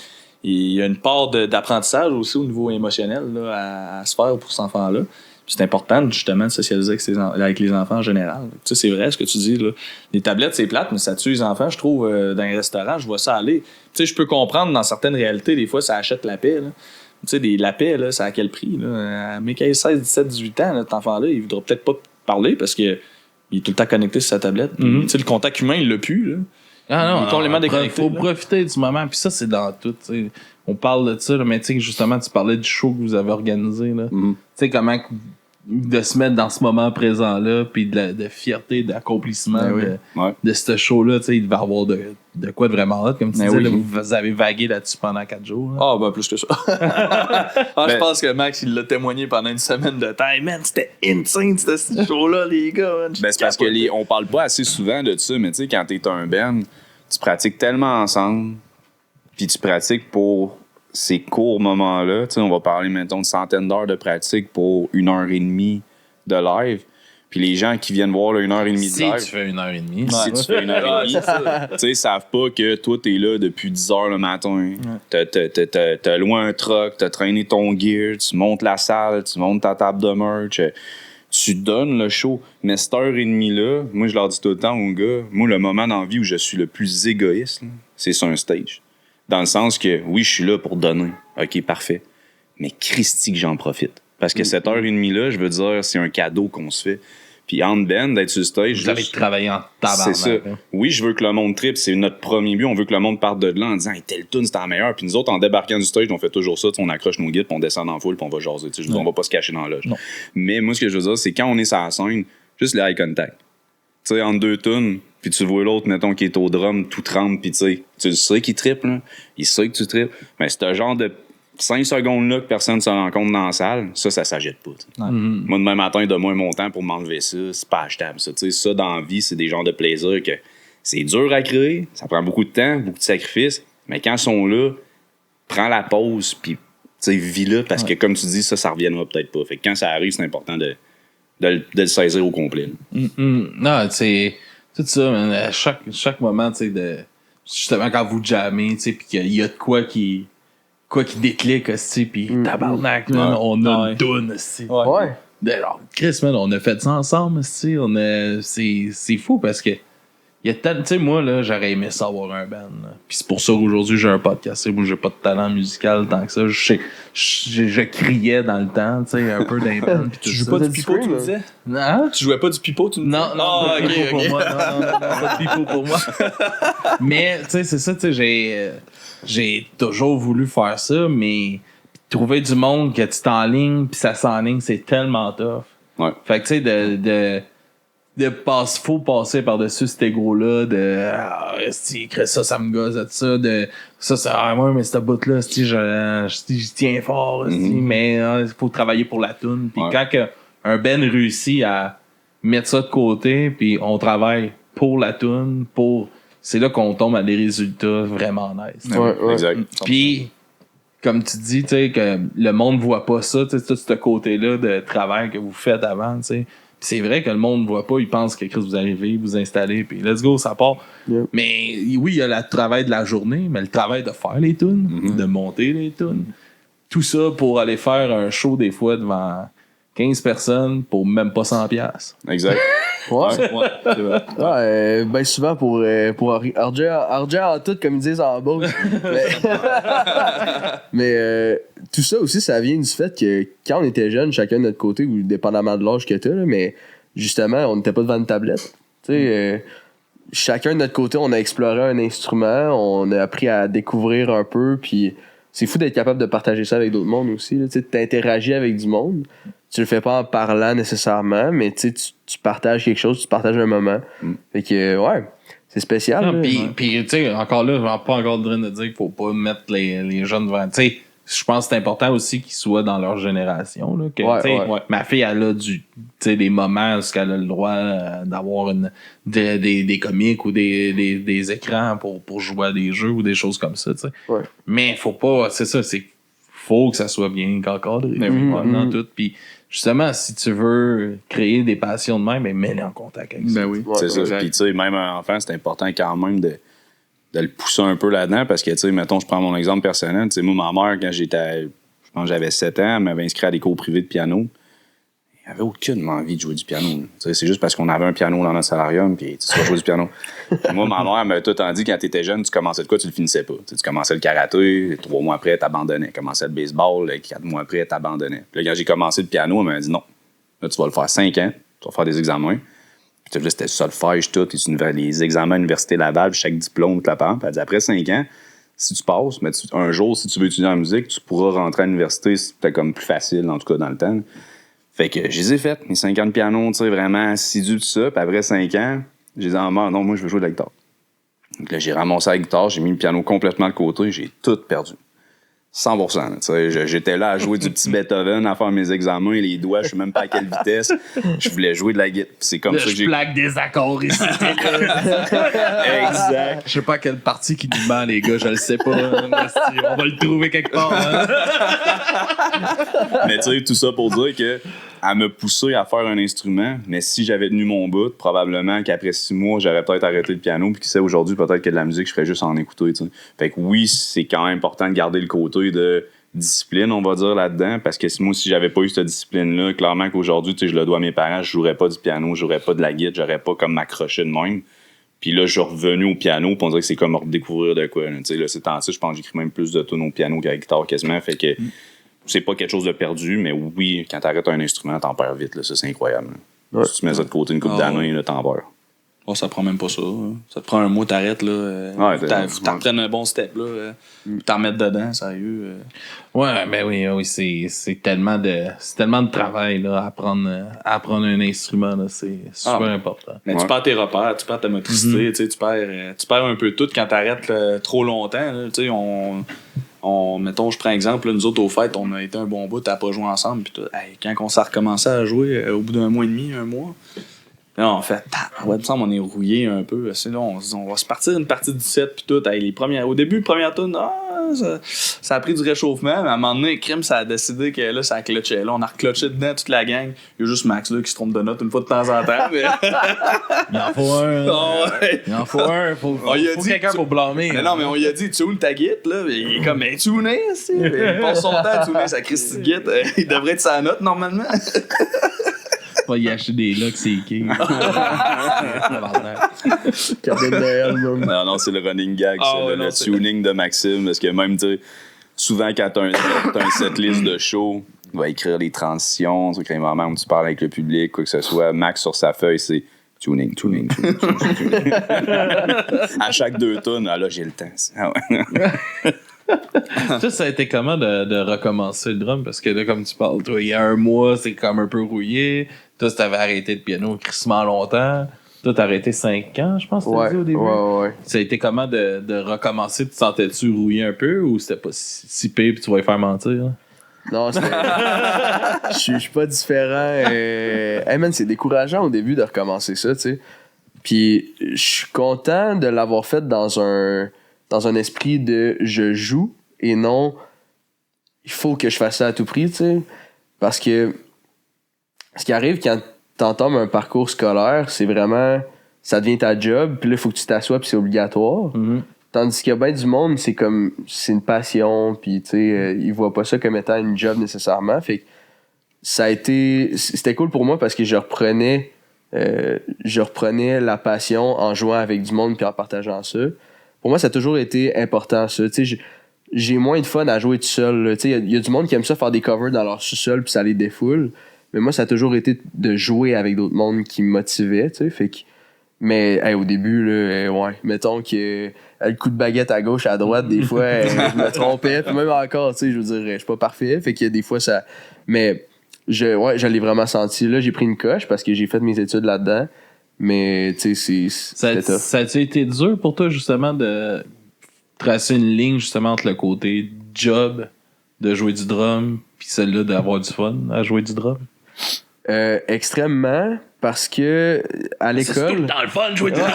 il y a une part d'apprentissage aussi au niveau émotionnel là, à se faire pour cet enfant-là. Puis c'est important, justement, de socialiser avec les enfants en général. Tu sais, c'est vrai ce que tu dis, là. Les tablettes, c'est plate, mais ça tue les enfants, je trouve, dans les restaurants, je vois ça aller. Tu sais, je peux comprendre, dans certaines réalités, des fois, ça achète la paix, là. Tu sais, la paix, là, c'est à quel prix, là? À mes 15, 16, 17, 18 ans, là, cet enfant-là, il voudra peut-être pas parler parce que il est tout le temps connecté sur sa tablette. Puis, tu sais, le contact humain, il l'a plus, là. Ah Il est complètement déconnecté, faut là. profiter du moment, puis ça, c'est dans tout, tu sais. On parle de ça, là, mais tu sais, justement, tu parlais du show que vous avez organisé, là. Tu sais, comment de se mettre dans ce moment présent-là, puis de fierté, d'accomplissement Ben oui. Ouais. de ce show-là, tu sais, il devait y avoir de quoi de vraiment hot, comme tu Ben disais, oui. là, vous avez vagué là-dessus pendant 4 jours. Là. Ah, ben plus que ça. Je Ben- pense que Max, il l'a témoigné pendant une semaine de temps. Hey, man, c'était insane, ce show-là, les gars. Man. Ben, c'est parce que on parle pas assez souvent de ça, mais tu sais, quand t'es un band, tu pratiques tellement ensemble, puis tu pratiques pour ces courts moments-là. Tu sais, on va parler, mettons, de centaines d'heures de pratique pour 1h30 de live. Puis les gens qui viennent voir là, 1h30 de Si live, tu fais 1h30. si tu fais 1h30, tu sais, savent pas que toi, t'es là depuis 10h le matin. T'as loin un truck, t'as traîné ton gear, tu montes la salle, tu montes ta table de merch, tu donnes le show. Mais cette heure et demie-là, moi, je leur dis tout le temps aux gars, moi, le moment dans la vie où je suis le plus égoïste, là, c'est sur un stage. Dans le sens que, oui, je suis là pour donner. OK, parfait. Mais Christy que j'en profite. Parce que cette heure et demie-là, je veux dire, c'est un cadeau qu'on se fait. Puis en band, d'être sur le stage, Vous avez juste- travaillé en c'est ça. tabarnak. hein. Oui, je veux que le monde tripe. C'est notre premier but. On veut que le monde parte de là en disant hey, telle tune, c'était la meilleure. Puis nous autres, en débarquant du stage, on fait toujours ça. On accroche nos guides, puis on descend dans la foule, puis on va jaser. Je veux dire, on va pas se cacher dans la loge. Non. Mais moi, ce que je veux dire, c'est quand on est sur la scène, juste le eye contact. Tu sais, entre deux tunes, puis tu vois l'autre, mettons, qui est au drum, tout trempe, puis tu le sais qu'il trippe, là. Il sait que tu tripes. Mais c'est un genre de 5 secondes-là que personne se rencontre dans la salle, ça s'agite pas. t'sais. Moi, demain matin, donne-moi mon temps pour m'enlever ça. C'est pas achetable, ça. T'sais, ça, dans la vie, c'est des genres de plaisirs que c'est dur à créer, ça prend beaucoup de temps, beaucoup de sacrifices, mais quand ils sont là, prends la pause, puis vis-là, parce que, comme tu dis, ça reviendra peut-être pas. Fait que quand ça arrive, c'est important de le saisir au complet. Non, c'est tout ça, man, à chaque moment, tu sais, de justement quand vous jammez, tu sais, puis qu'il y a de quoi qui déclic, tu sais, puis tabarnak, man, on a Ouais. une toune, tu sais. Ouais. Alors, Chris, man, on a fait ça ensemble, c'est fou parce que il y a tu sais, moi, là, j'aurais aimé ça avoir un band. Là. Puis c'est pour ça qu'aujourd'hui, j'ai un podcast. Moi, j'ai pas de talent musical tant que ça. Je criais dans le temps, tu sais, un peu d'un band. Tu joues pas du pipeau, tu me disais? Non? Tu jouais pas du pipeau, tu me disais? Non, pas de pipeau pour moi. Non, pas de pipeau pour moi. Mais, tu sais, c'est ça, tu sais, j'ai toujours voulu faire ça, mais trouver du monde que tu t'enlignes puis ça s'enligne, c'est tellement tough. Ouais. Fait que, tu sais, faut passer par-dessus cet égro-là ça me gosse de ça, ouais, mais cette bout-là, je tiens fort, mais il faut travailler pour la toune. Puis quand un Ben réussit à mettre ça de côté, puis on travaille pour la toune, c'est là qu'on tombe à des résultats vraiment nice. Ouais. Exact. Puis, comme tu dis, tu sais, que le monde voit pas ça, tu sais, tout ce côté-là de travail que vous faites avant, tu sais. C'est vrai que le monde ne voit pas, il pense que Chris, vous arrivez, vous installez, puis let's go, ça part. Yeah. Mais oui, il y a le travail de la journée, mais le travail de faire les tunes, de monter les tunes. Tout ça pour aller faire un show des fois devant 15 personnes pour même pas 100$. Exact. Ouais. C'est vrai. Ouais, ben souvent pour argent en tout, comme ils disent en bas. mais tout ça aussi, ça vient du fait que quand on était jeunes, chacun de notre côté, ou dépendamment de l'âge que t'as, là, mais justement, on n'était pas devant une tablette. Tu sais, chacun de notre côté, on a exploré un instrument, on a appris à découvrir un peu, puis c'est fou d'être capable de partager ça avec d'autres mondes aussi. Tu sais, t'interagis avec du monde. Tu le fais pas en parlant nécessairement, mais tu partages quelque chose, tu partages un moment. Fait que, ouais, c'est spécial. Puis tu sais, encore là, je vais pas encore en train de dire qu'il faut pas mettre les jeunes devant. Tu sais, je pense que c'est important aussi qu'ils soient dans leur génération. Là, que, ma fille, elle a des moments où elle a le droit d'avoir des comics ou des écrans pour jouer à des jeux ou des choses comme ça. Ouais. Mais faut pas, c'est ça, faut que ça soit bien encadré. Dans tout. Puis justement, si tu veux créer des passions de même, ben mets-les en contact avec ça. Ben oui. C'est ça. Puis, tu sais, même un enfant, c'est important quand même de le pousser un peu là-dedans parce que, tu sais, mettons, je prends mon exemple personnel. Tu sais, moi, ma mère, quand je pense que j'avais 7 ans, elle m'avait inscrit à des cours privés de piano. Elle avait aucune envie de jouer du piano. Tu sais, c'est juste parce qu'on avait un piano dans notre salarium, puis tu vas jouer du piano. Puis moi, ma mère m'a tout le temps dit, quand t'étais jeune, tu commençais de quoi, tu le finissais pas. Tu commençais le karaté, 3 mois après, t'abandonnais. Tu commençais le baseball, 4 mois après, t'abandonnais. Puis là, quand j'ai commencé le piano, elle m'a dit non. Là, tu vas le faire 5 ans, tu vas faire des examens. Puis là, c'était solfège, tout, et les examens à l'Université Laval, puis chaque diplôme, tu la prends. Puis elle dit, après 5 ans, si tu passes, mais un jour, si tu veux étudier en musique, tu pourras rentrer à l'université, c'était comme plus facile, en tout cas, dans le temps. Fait que je les ai faites, mes 5 ans de piano, tu sais, vraiment assidus de ça. Puis après 5 ans, j'ai dit, non, moi, je veux jouer de la guitare. Donc là, j'ai ramassé la guitare, j'ai mis le piano complètement de côté, j'ai tout perdu. 100%. Tu sais, j'étais là à jouer du petit Beethoven, à faire mes examens, les doigts, je sais même pas à quelle vitesse. Je voulais jouer de la guitare. C'est comme là, ça que je plaque des accords ici. Exact. Je sais pas quelle partie qui nous ment, les gars, je le sais pas. On va le trouver quelque part. Hein. Mais tu sais, tout ça pour dire que elle me poussait à faire un instrument, mais si j'avais tenu mon bout, probablement qu'après 6 mois, j'aurais peut-être arrêté le piano, puis qui sait, aujourd'hui, peut-être que de la musique, je ferais juste en écouter, tu sais. Fait que oui, c'est quand même important de garder le côté de discipline, on va dire, là-dedans, parce que moi, si j'avais pas eu cette discipline-là, clairement qu'aujourd'hui, tu sais, je le dois à mes parents, je jouerais pas du piano, je jouerais pas de la guitare, j'aurais pas comme m'accroché de même. Puis là, je suis revenu au piano, puis on dirait que c'est comme redécouvrir de quoi, tu sais, là, ces temps-ci, je pense que j'écris même plus de tunes au piano qu'à la guitare quasiment, fait que c'est pas quelque chose de perdu, mais oui, quand t'arrêtes un instrument, t'en perds vite, là, ça, c'est incroyable. Ouais. Si tu mets ça de côté une couple d'années, là, t'en perds. Oh, ça prend même pas ça. Hein. Ça te prend un mois, t'arrêtes, là. Faut t'en prennes un bon step, là. T'en mettre dedans, sérieux. Ouais, ben oui, c'est tellement de travail, là, à apprendre un instrument, là. C'est super important. Mais tu perds tes repères, tu perds ta motricité, tu perds un peu tout quand t'arrêtes trop longtemps, là. Tu sais, mettons, je prends exemple, là, nous autres, au fait, on a été un bon bout, t'as pas joué ensemble, pis quand on s'est recommencé à jouer, au bout d'un mois et demi, un mois, là, on fait, ouais, il me semble on est rouillé un peu. Là, on se dit, on va se partir une partie du set, puis tout. Au début, première tune, Ça a pris du réchauffement, mais à un moment donné, crime, ça a décidé que là, ça clutchait. Là, on a reclutché dedans toute la gang. Il y a juste Max là qui se trompe de note une fois de temps en temps. Mais... Il en faut un. Oh, ouais. Il en faut un. Faut quelqu'un pour blâmer. Mais non, mais on lui a dit, tu où ta guide, là? Il est comme, mais tuné, aussi. Il passe son temps à tuner sa Christie de guide. Il devrait être sa note, normalement. Pas y acheter des locks, c'est qui. Cadeau de Noël, même. Non, c'est le running gag, Ah, ça, ouais, le non, c'est- tuning de Maxime. Parce que même, tu sais, souvent, quand t'as un setlist de show, il va écrire les transitions, tu sais, quand il y a un moment où tu parles avec le public, quoi que ce soit. Max, sur sa feuille, c'est tuning. À chaque 2 tonnes, ah là, j'ai le temps. Ah ouais. Toi, ça a été comment de recommencer le drum? Parce que là, comme tu parles, toi, il y a un mois, c'est comme un peu rouillé. Toi, si t'avais arrêté le piano crissement longtemps. Toi, t'as arrêté 5 ans, je pense, que t'as dit au début. Ouais. Ça a été comment de recommencer? Tu te sentais-tu rouillé un peu ou c'était pas si pire puis tu vas y faire mentir? Là? Non, c'était. Je suis pas différent. Hey man, c'est décourageant au début de recommencer ça, tu sais. Puis je suis content de l'avoir fait dans un esprit de je joue et non il faut que je fasse ça à tout prix, tu sais. Parce que ce qui arrive quand t'entames un parcours scolaire, c'est vraiment ça devient ta job, puis là il faut que tu t'assoies puis c'est obligatoire. Tandis qu'il y a bien du monde, c'est une passion, puis tu sais, ils voient pas ça comme étant une job nécessairement. Fait que c'était cool pour moi parce que je reprenais la passion en jouant avec du monde puis en partageant ça. Pour moi, ça a toujours été important, ça. Tu sais, j'ai moins de fun à jouer tout seul, là. Tu sais, il y a du monde qui aime ça faire des covers dans leur sous-sol puis ça les défoule. Mais moi, ça a toujours été de jouer avec d'autres mondes qui me motivaient, tu sais. Fait que mais hey, au début, là, ouais, mettons que le coup de baguette à gauche, à droite, des fois, je me trompais. Puis même encore, tu sais, je veux dire, je suis pas parfait. Fait qu'il y a des fois, ça. Mais je l'ai vraiment senti. Là, j'ai pris une coche parce que j'ai fait mes études là-dedans. Mais, tu sais, c'était tough. Ça a-tu été dur pour toi, justement, de tracer une ligne, justement, entre le côté job de jouer du drum puis celle-là d'avoir du fun à jouer du drum? Extrêmement, parce que à l'école. C'est tout le temps le fun de jouer du drum!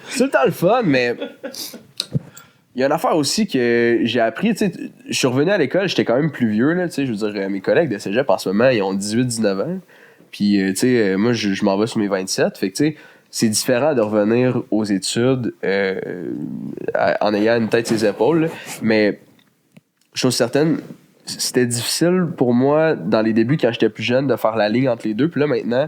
C'est tout le temps le fun, mais il y a une affaire aussi que j'ai appris, tu sais, je suis revenu à l'école, j'étais quand même plus vieux, là, tu sais, je veux dire, mes collègues de cégep en ce moment, ils ont 18-19 ans, puis, tu sais, moi, je m'en vais sur mes 27, fait que, tu sais, c'est différent de revenir aux études en ayant une tête sur les épaules, là, mais, chose certaine, c'était difficile pour moi, dans les débuts, quand j'étais plus jeune, de faire la ligne entre les deux, puis là, maintenant,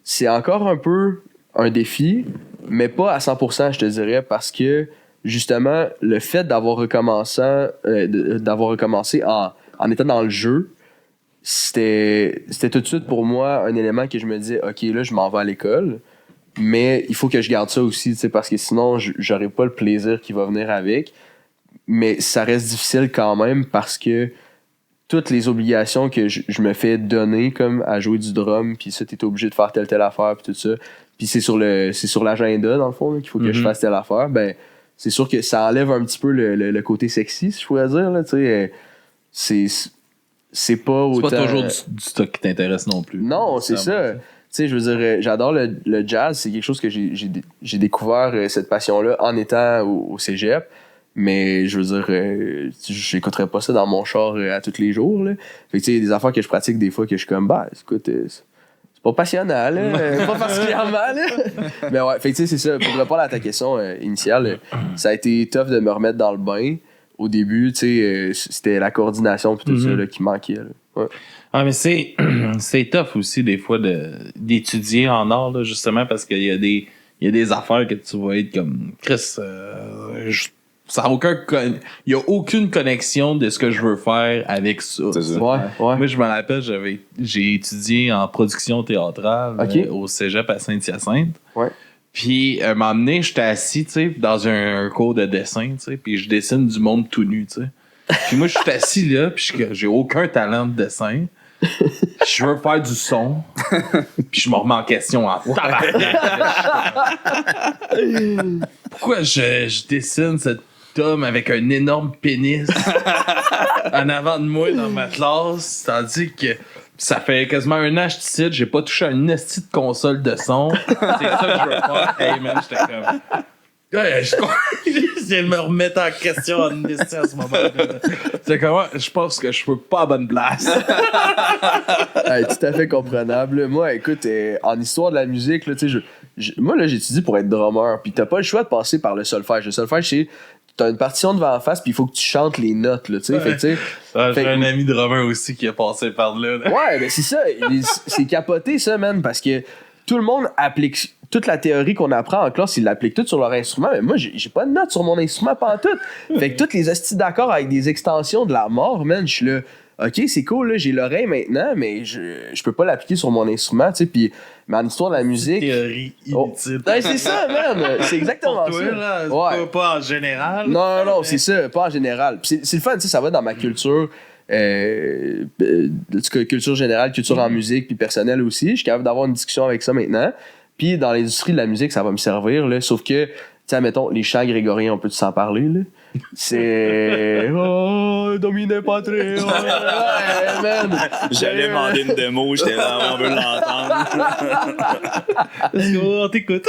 c'est encore un peu un défi, mais pas à 100%, je te dirais, parce que justement, le fait d'avoir recommencé en étant dans le jeu, c'était tout de suite pour moi un élément que je me disais, OK, là, je m'en vais à l'école, mais il faut que je garde ça aussi, parce que sinon, j'aurais pas le plaisir qui va venir avec. Mais ça reste difficile quand même parce que toutes les obligations que je me fais donner, comme à jouer du drum, puis ça, t'es obligé de faire telle affaire, puis tout ça, puis c'est sur l'agenda, dans le fond, là, qu'il faut que je fasse telle affaire, ben c'est sûr que ça enlève un petit peu le côté sexy, si je pourrais dire, là, tu sais, c'est pas autant... C'est pas toujours du stock qui t'intéresse non plus. Non, c'est ça. Tu sais, je veux dire, j'adore le jazz, c'est quelque chose que j'ai découvert, cette passion-là, en étant au cégep. Mais je veux dire, j'écouterais pas ça dans mon char à tous les jours. Là. Fait que tu sais, il y a des affaires que je pratique des fois que je suis comme, bah, écoute, c'est pas passionnant, là, pas particulièrement. Là. Mais ouais, fait que tu sais, c'est ça. Pour répondre à ta question initiale, ça a été tough de me remettre dans le bain. Au début, tu sais, c'était la coordination pis tout ça là, qui manquait. Là. Ouais. Ah, mais c'est tough aussi, des fois, d'étudier en art, là, justement, parce qu'il y a des affaires que tu vas être comme, Chris, ça a il y a aucune connexion de ce que je veux faire avec ça. C'est ça. Ouais. Moi, je me rappelle, j'ai étudié en production théâtrale Ok. au cégep à Saint-Hyacinthe. Ouais. Puis, un moment donné, j'étais assis, tu sais, dans un cours de dessin, tu sais, puis je dessine du monde tout nu, tu sais. Puis moi, je suis assis là, puis j'ai aucun talent de dessin. Je veux faire du son. Puis je me remets en question en tabarnak. Pourquoi je dessine cet homme avec un énorme pénis en avant de moi dans ma classe, tandis que ça fait quasiment 1 an que je cite, j'ai pas touché à une esti de console de son. C'est ça que je veux faire. Hey man, j'étais comme... Ouais, je viens de me remettre en question en esti à ce moment-là. C'est comment? Je pense que je peux pas à bonne place. Ouais, tout à fait comprenable. Moi, écoute, en histoire de la musique, là, tu sais, moi, là, j'étudie pour être drummer. Puis t'as pas le choix de passer par le solfège. Le solfège, c'est. T'as une partition devant la face, puis il faut que tu chantes les notes, là, tu sais. Ouais. Fait que, tu sais. J'ai un ami drummer aussi qui a passé par là. Ouais, ben c'est ça. C'est capoté, ça, man, parce que tout le monde applique. Toute la théorie qu'on apprend en classe, ils l'appliquent tout sur leur instrument, mais moi, j'ai pas de notes sur mon instrument pantoute. Fait que toutes les hosties d'accords avec des extensions de la mort, man, je suis là. Ok, c'est cool, là, j'ai l'oreille maintenant, mais je peux pas l'appliquer sur mon instrument, tu sais. Puis, mais en histoire de la musique. Théorie inutile. Ouais, c'est ça, man. C'est exactement Pour toi, ça. là, Ouais. pas en général. Non, c'est ça, pas en général. Puis c'est le fun, tu sais, ça va dans ma culture. Culture générale, culture en musique, puis personnelle aussi. Je suis capable d'avoir une discussion avec ça maintenant. Puis dans l'industrie de la musique, ça va me servir, là. Sauf que, tu sais, mettons, les chants grégoriens, on peut s'en parler, là. C'est. Oh, Domine Patria. Ouais, man. J'allais demander une démo, j'étais là, on veut l'entendre. On t'écoute.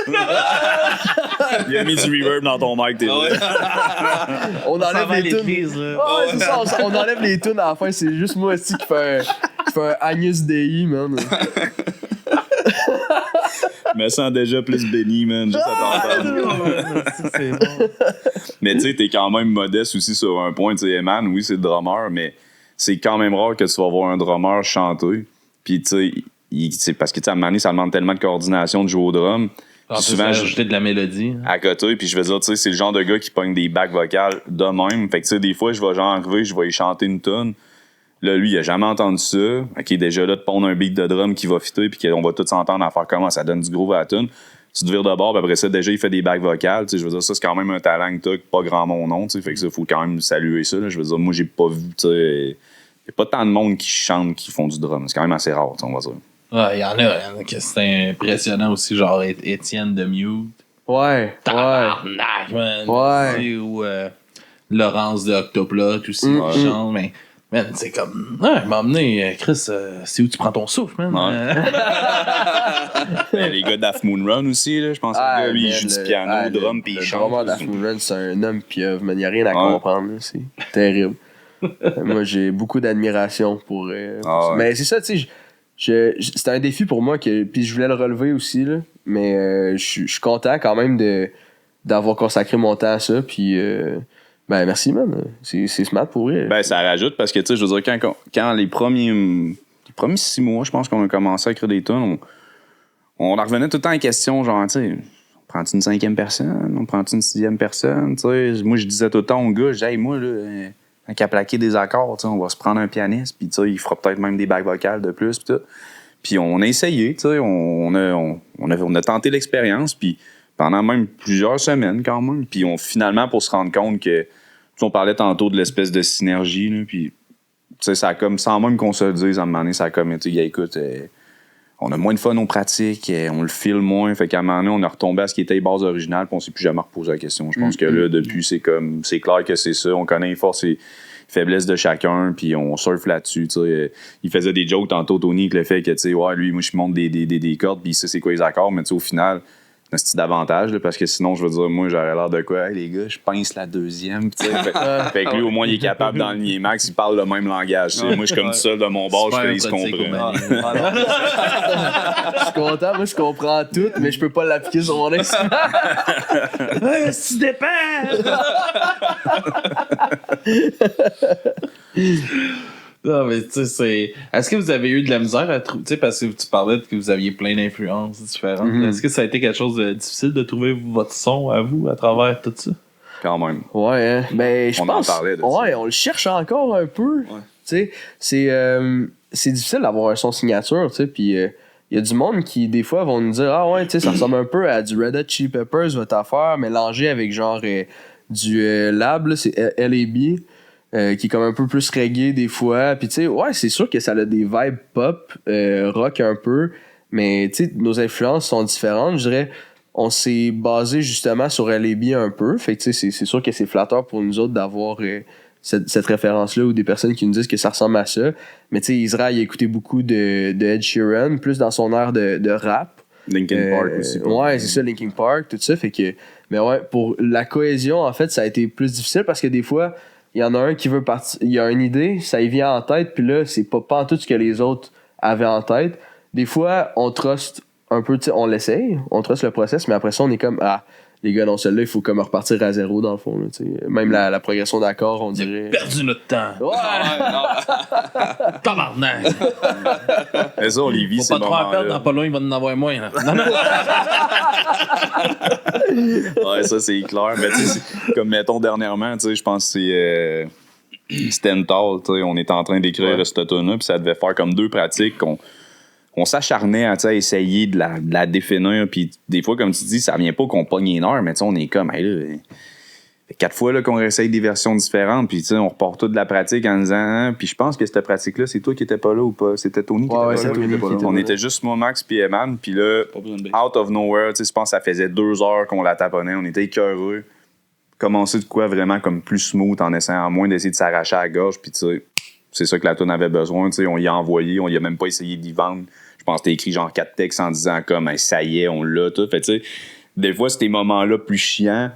Il a mis du reverb dans ton mic, t'es là. On enlève les tunes. prises, là. Ouais, c'est ça, on enlève les tunes à la fin. C'est juste moi aussi qui fais un Agnus Dei, man. Je me sens déjà plus béni, man, juste à t'entendre. C'est bon. Mais tu sais, t'es quand même modeste aussi sur un point. Tu sais, Eman, oui, c'est le drummer, mais c'est quand même rare que tu vas voir un drummer chanter. Puis tu sais, parce que tu sais, à un moment donné, ça demande tellement de coordination de jouer au drum. En Puis plus, souvent, ajouter de la mélodie. à côté, puis je vais dire, tu sais, c'est le genre de gars qui pogne des bacs vocales de même. Fait que tu sais, des fois, je vais genre arriver, je vais y chanter une tonne. Là, lui, il a jamais entendu ça. OK, déjà là, de pondre un beat de drum qui va fitter, puis qu'on va tous s'entendre à faire comment ça donne du groove à la tune. Tu te vires de bord, puis après ça, déjà, il fait des bacs vocales. Tu sais, je veux dire, ça, c'est quand même un talent que t'as, que pas grand monde non. Tu sais, fait que ça, faut quand même saluer ça. Là. Je veux dire, moi, j'ai pas vu, tu sais, y a pas tant de monde qui chante, qui font du drum. C'est quand même assez rare, on va dire. Ouais, il y en a que c'est impressionnant aussi, genre Étienne de Mute. Ouais. Tabarnak, man. Ouais. Tu sais, ou Laurence de Octoplot aussi, qui chante, mais. Man, c'est comme. Ouais, m'a emmené, Chris, c'est où tu prends ton souffle, man? Ouais. Les gars d'Half Moon Run aussi, là, je pense que lui, il joue du piano, drum, puis il chante. Le drummer d'Half Moon Run, c'est un homme pieuvre, man. Il n'y a rien à comprendre, là. C'est terrible. Moi, j'ai beaucoup d'admiration pour ça. Ouais. Mais c'est ça, tu sais, c'était un défi pour moi, puis je voulais le relever aussi, là. Mais je suis content quand même d'avoir consacré mon temps à ça, puis. Ben, merci, man. C'est smart pour vrai. Ben, ça rajoute parce que, tu sais, je veux dire, quand les premiers 6 mois, je pense qu'on a commencé à écrire des tunes, on en revenait tout le temps en question, genre, tu sais, on prend-tu une 5e personne? On prend-tu une 6e personne? Tu sais, moi, je disais tout le temps au gars, je disais, hey, moi, là, tant qu'à plaquer des accords, tu sais, on va se prendre un pianiste, puis, tu sais, il fera peut-être même des bacs vocales de plus, puis tout. Puis, on a essayé, tu sais, on a tenté l'expérience, puis pendant même plusieurs semaines, quand même. Puis, finalement, pour se rendre compte que, on parlait tantôt de l'espèce de synergie, là, puis ça a comme, sans même qu'on se le dise, à un moment donné, ça a comme été, écoute, on a moins de fun aux pratiques, on le file moins, fait qu'à un moment donné, on est retombé à ce qui était les bases originales, puis on s'est plus jamais reposé la question. Je pense que là, depuis, c'est clair que c'est ça, on connaît les forces et faiblesses de chacun, puis on surfe là-dessus, tu sais. Il faisait des jokes tantôt, Tony, avec le fait que, tu sais, ouais, lui, moi, je monte des cordes, puis il sait c'est quoi les accords, mais tu sais, au final, un petit d'avantage, là, parce que sinon, je veux dire, moi, j'aurais l'air de quoi? Hey, les gars, je pince la deuxième. Fait que lui, au moins, il est capable d'enligner Max, il parle le même langage. Moi, je suis comme tout seul de mon bord, je fais il se comprend. Je suis content, moi, je comprends tout, mais je peux pas l'appliquer sur mon instrument. Tu dépends! Non, mais tu sais, c'est. Est-ce que vous avez eu de la misère à trouver. Tu sais, parce que tu parlais que vous aviez plein d'influences différentes. Est-ce que ça a été quelque chose de difficile de trouver votre son à vous à travers tout ça? Quand même. Ouais, hein. Ben, je pense. On en parlait de ça. Ouais, on le cherche encore un peu. Ouais. Tu sais, c'est difficile d'avoir un son signature, tu sais, puis il y a du monde qui, des fois, vont nous dire, ah ouais, tu sais, ça ressemble un peu à du Red Hot Chili Peppers, votre affaire, mélangé avec genre du Lab, là, c'est LAB. Qui est comme un peu plus reggae des fois. Puis tu sais, ouais, c'est sûr que ça a des vibes pop, rock un peu, mais tu sais, nos influences sont différentes. Je dirais, on s'est basé justement sur LAB un peu. Fait que tu sais, c'est sûr que c'est flatteur pour nous autres d'avoir cette référence-là ou des personnes qui nous disent que ça ressemble à ça. Mais tu sais, Israël, il a écouté beaucoup de Ed Sheeran, plus dans son air de rap. Linkin Park aussi. Ouais, c'est ça, Linkin Park, tout ça. Fait que Mais ouais, pour la cohésion, en fait, ça a été plus difficile parce que des fois, il y en a un qui veut partir, il y a une idée, ça y vient en tête, puis là, c'est pas en tout ce que les autres avaient en tête. Des fois, on trust un peu, on l'essaye, on trust le process, mais après ça, on est comme, les gars, non, celle-là, il faut comme repartir à zéro, dans le fond. Là, même la progression d'accords, on dirait. Perdu notre temps. Ouais! Tabarnak! Mais ça, on les vit, Faut ces pas trop en perdre, dans moments-là. pas long, il va en avoir moins. Là. Non, non. Ouais, ça, c'est clair. Mais tu sais, comme mettons dernièrement, tu sais, je pense que c'est Stental, tu sais, on était en train d'écrire cette automne-là, puis ça devait faire comme 2 pratiques on s'acharnait à essayer de la définir, puis des fois, comme tu dis, ça vient pas qu'on pogne une heure, mais on est comme, hey, là, fait 4 fois là, qu'on réessaye des versions différentes, puis on repart toute de la pratique en disant, puis je pense que cette pratique-là, c'est toi qui étais pas là ou pas? C'était Tony qui était pas là? Tony qui était On là. était juste moi, Max, puis Eman, puis là, Pas besoin de base. out of nowhere, je pense que ça faisait 2 heures qu'on la taponnait, on était écœureux. Commencer de quoi vraiment comme plus smooth en essayant moins d'essayer de s'arracher à la gorge, puis tu sais, c'est ça que la tune avait besoin, tu sais, on y a envoyé, on y a même pas essayé d'y vendre. Je pense que t'as écrit genre 4 textes en disant comme hey, ça y est, on l'a tout. Fait tu sais, des fois ces moments-là plus chiants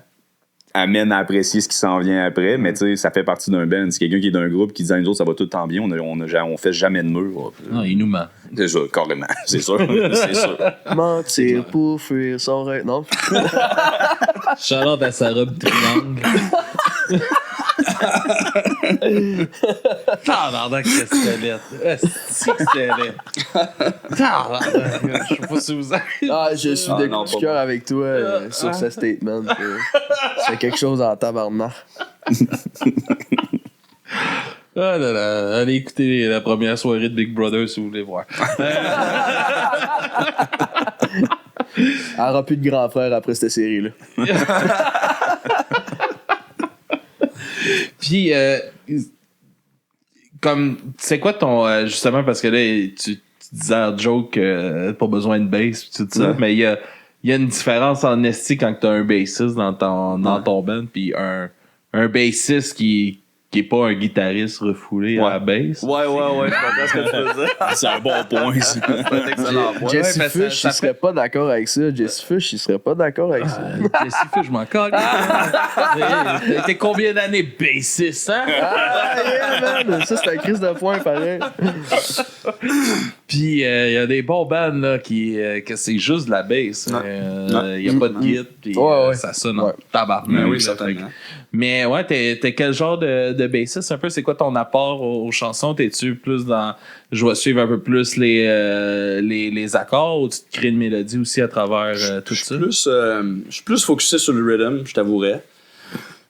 amènent à apprécier ce qui s'en vient après, mais tu sais, ça fait partie d'un band. C'est quelqu'un qui est d'un groupe qui dit nous autres ça va tout le temps bien, on fait jamais de mur. Non, il nous ment. C'est ça, carrément. C'est sûr. C'est sûr. Mentir pour fuir son rêve. Non? Charlotte à sa robe triangle. Tabarnak, que c'était laid. Est-ce que c'était laid? Tabarnak, je sais pas si vous avez... Je suis de non, coup de pas cœur moi. avec toi sur ce statement. C'est quelque chose en tabarnak. Ah là là, allez écouter la première soirée de Big Brother si vous voulez voir. Elle aura plus de grand frère après cette série-là. Puis, comme, c'est quoi ton, justement, parce que là, tu disais en joke, pas besoin de bass, pis tout ça, mais il y a une différence en esti quand t'as un bassiste dans ton band, pis un bassiste qui est pas un guitariste refoulé à la bass. Ouais, je comprends ce que tu veux dire. C'est un bon point, ça. C'est un excellent point. Jesse parce que Fish, ça il serait pas d'accord avec ça. Jesse Fish, il serait pas d'accord avec ça. Jesse Fish, je m'en colle. T'es combien d'années bassiste, hein? Yeah, man! Ça, c'est un crise de poing, pareil. Puis il y a des bons bands là, que c'est juste de la bass. Il y a pas de guide, puis ça sonne en tabarnak. Mais oui, là, certainement. fait que- Mais ouais, t'es quel genre de bassiste un peu? C'est quoi ton apport aux chansons? T'es-tu plus dans... Je vais suivre un peu plus les accords ou tu te crées une mélodie aussi à travers tout ça? Je suis plus focusé sur le rhythm, je t'avouerais.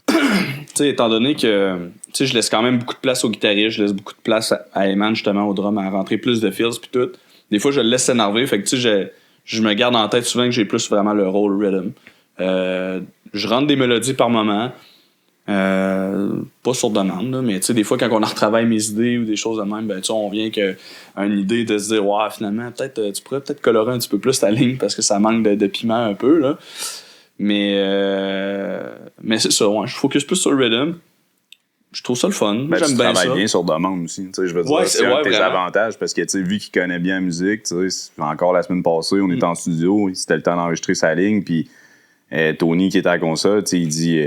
Tu sais, étant donné que je laisse quand même beaucoup de place au guitariste, je laisse beaucoup de place à Eman, justement, au drum, à rentrer plus de feels puis tout. Des fois, je le laisse s'énerver, fait que tu sais, je me garde en tête souvent que j'ai plus vraiment le rôle rhythm. Je rentre des mélodies par moment, pas sur demande, là, mais tu sais, des fois, quand on retravaille mes idées ou des choses de même, ben, tu sais, on vient qu'à une idée de se dire, ouais, finalement, peut-être, tu pourrais peut-être colorer un petit peu plus ta ligne parce que ça manque de piment un peu, là. Mais c'est ça, ouais, je focus plus sur le rhythm. Je trouve ça le fun. Ben, J'aime tu bien travailles ça. bien sur demande aussi. Tu sais, je veux dire, Ouais, c'est un de tes vraiment. avantages parce que, tu sais, vu qu'il connaît bien la musique, tu sais, encore la semaine passée, on était en studio, c'était le temps d'enregistrer sa ligne, puis Tony qui était à la console, tu sais, il dit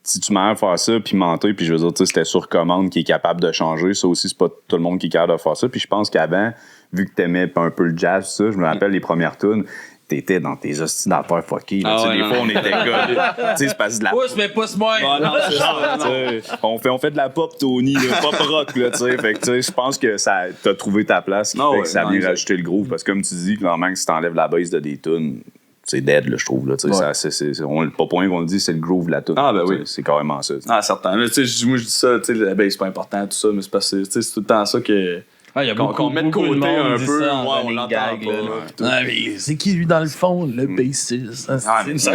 si tu m'as à faire ça, puis mentir, puis je veux dire, tu sais, c'était sur commande qui est capable de changer. Ça aussi, c'est pas tout le monde qui est capable de faire ça. Puis je pense qu'avant, vu que t'aimais un peu le jazz, ça, je me rappelle les premières tunes, t'étais dans tes hosties d'affaires fuckées. Là, Ah tu sais, ouais, des non. fois, on était gars. Tu sais, c'est parce que de la Pousse, mais pousse moins! Ah, non, c'est ça, non. tu sais, on fait de la pop Tony, là, pop rock là, tu sais. Fait que tu sais, je pense que ça t'as trouvé ta place qui Ah fait ouais, que ça non, vient exact. rajouter le groove parce que comme tu dis clairement que si t'enlèves la base de des tunes, c'est dead là, je trouve là, tu sais, Ouais. ça pas pour rien qu'on le dit, c'est le groove de la tune. Ah, ben oui. Tu sais, c'est carrément ça. Ah, certain. Mais tu sais, moi, je dis ça, tu sais, la bass, c'est pas important, tout ça, mais c'est parce que tu sais, c'est tout le temps ça que. Ah, y a Qu'on met de côté un peu, ouais, on on l'entend gag, pas, là. là, pis tout. Ah, mais c'est qui, lui, dans le fond? Le bassiste. Ah, mais ça,